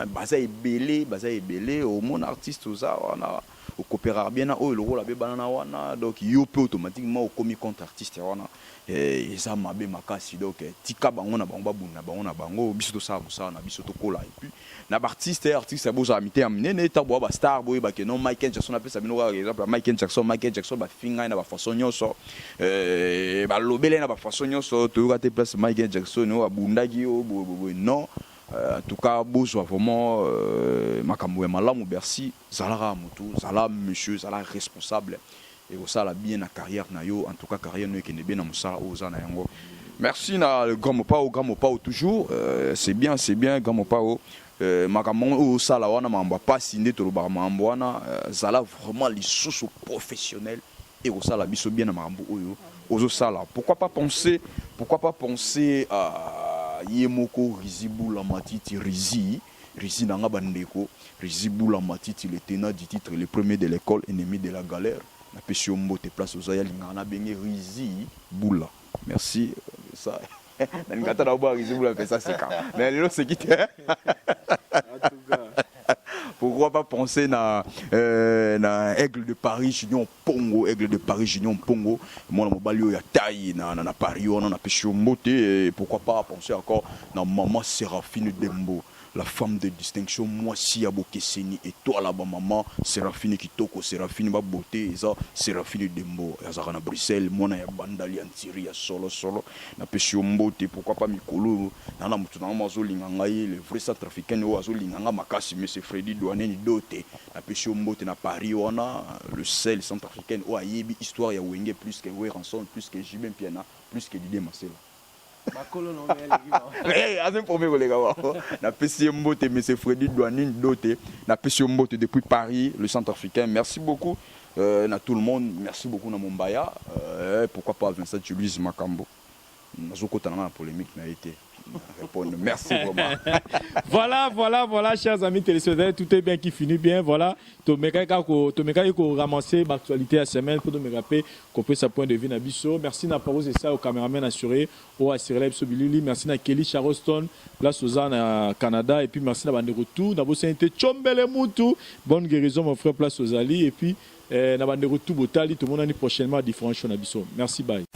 Speaker 4: baza ebele au mon artiste oza wana au coopérer bien na o le rôle be banana wana donc yo peut automatiquement au commis contre artiste wana et ça mabe makasi donc tika bango na bango babuna bango na bango biso to sa musala na biso to kola et puis na artiste boza amité amnene ta bo ba star boy ba ke non Michael Jackson appelle ça bino par exemple Michael Jackson ba finga na ba façon nyonso ba lobele na ba façon nyonso to ka te place Michael Jackson no abundaki o non en tout cas besoin vraiment makambo ya malamu merci zalara mutu zala monsieur zala responsable et ça la bien na carrière na yo en tout cas carrière no ekene bien na musala ozana yango merci na le grand pao toujours c'est bien grand pao makambo ça la wana mamba pas sinde to ba mambo wana zala vraiment les sources professionnels et ça la biso bien na makambo oyo ozo sala pourquoi pas penser à Yemoko Rizibula Matiti Rizi Nanga Bandeko Rizibula Matiti le tenant du titre le premier de l'école ennemi de la galère na pesio mbote place aux aya lingana bengi Rizi Bula merci ça n'ingata na ba Rizi Bula fait ça c'est quand mais le c'est qui pourquoi pas penser na Aigle de Paris Junior Pongo moi na mobali ya taille na Paris on a pêché au moté pourquoi pas penser encore na maman Séraphine Dembo la femme de distinction moi si ya Bokeseni et toi là-bas maman Séraphine Kitoko Séraphine ba beauté ça Séraphine Dembo ya na Bruxelles moi na ya bandali antiri ya solo na pêché au moté pourquoi pas mikolo na mutu na mazo lingangai le vrai centrafricain o azo linganga makasi mais c'est Freddy Douane ni doté na pêché au moté na Paris on a le seul centrafricain o ayebi histoire ya Wenge plus que Weranson plus que Jibin Piana plus que Didier Marcel azem premier collègue na PC Mbote monsieur Freddy Douanine doté na PC Mbote depuis Paris le centrafricain merci beaucoup na tout le monde merci beaucoup na Mombaya pourquoi pas Vincent Chiluiz Makambo nazokota na polémique na été répondre. Merci vraiment.
Speaker 2: Voilà, chers amis téléspectateurs, tout est bien qui finit bien. Voilà, Tomeka ko ramasser l'actualité à semaine pour me rappeler qu'on peut sa point de vue Nabiso. Merci na parole c'est ça au caméraman assuré, au Asireleb Sobilili, merci na Kelly Charleston, la Suzanne à Canada et puis merci na bande retour, na Bosente Chombele Mutu, bonne guérison mon frère Place aux Ali et puis na bande retour Botali, tout le monde a prochainement à différents shows Nabiso. Merci, bye.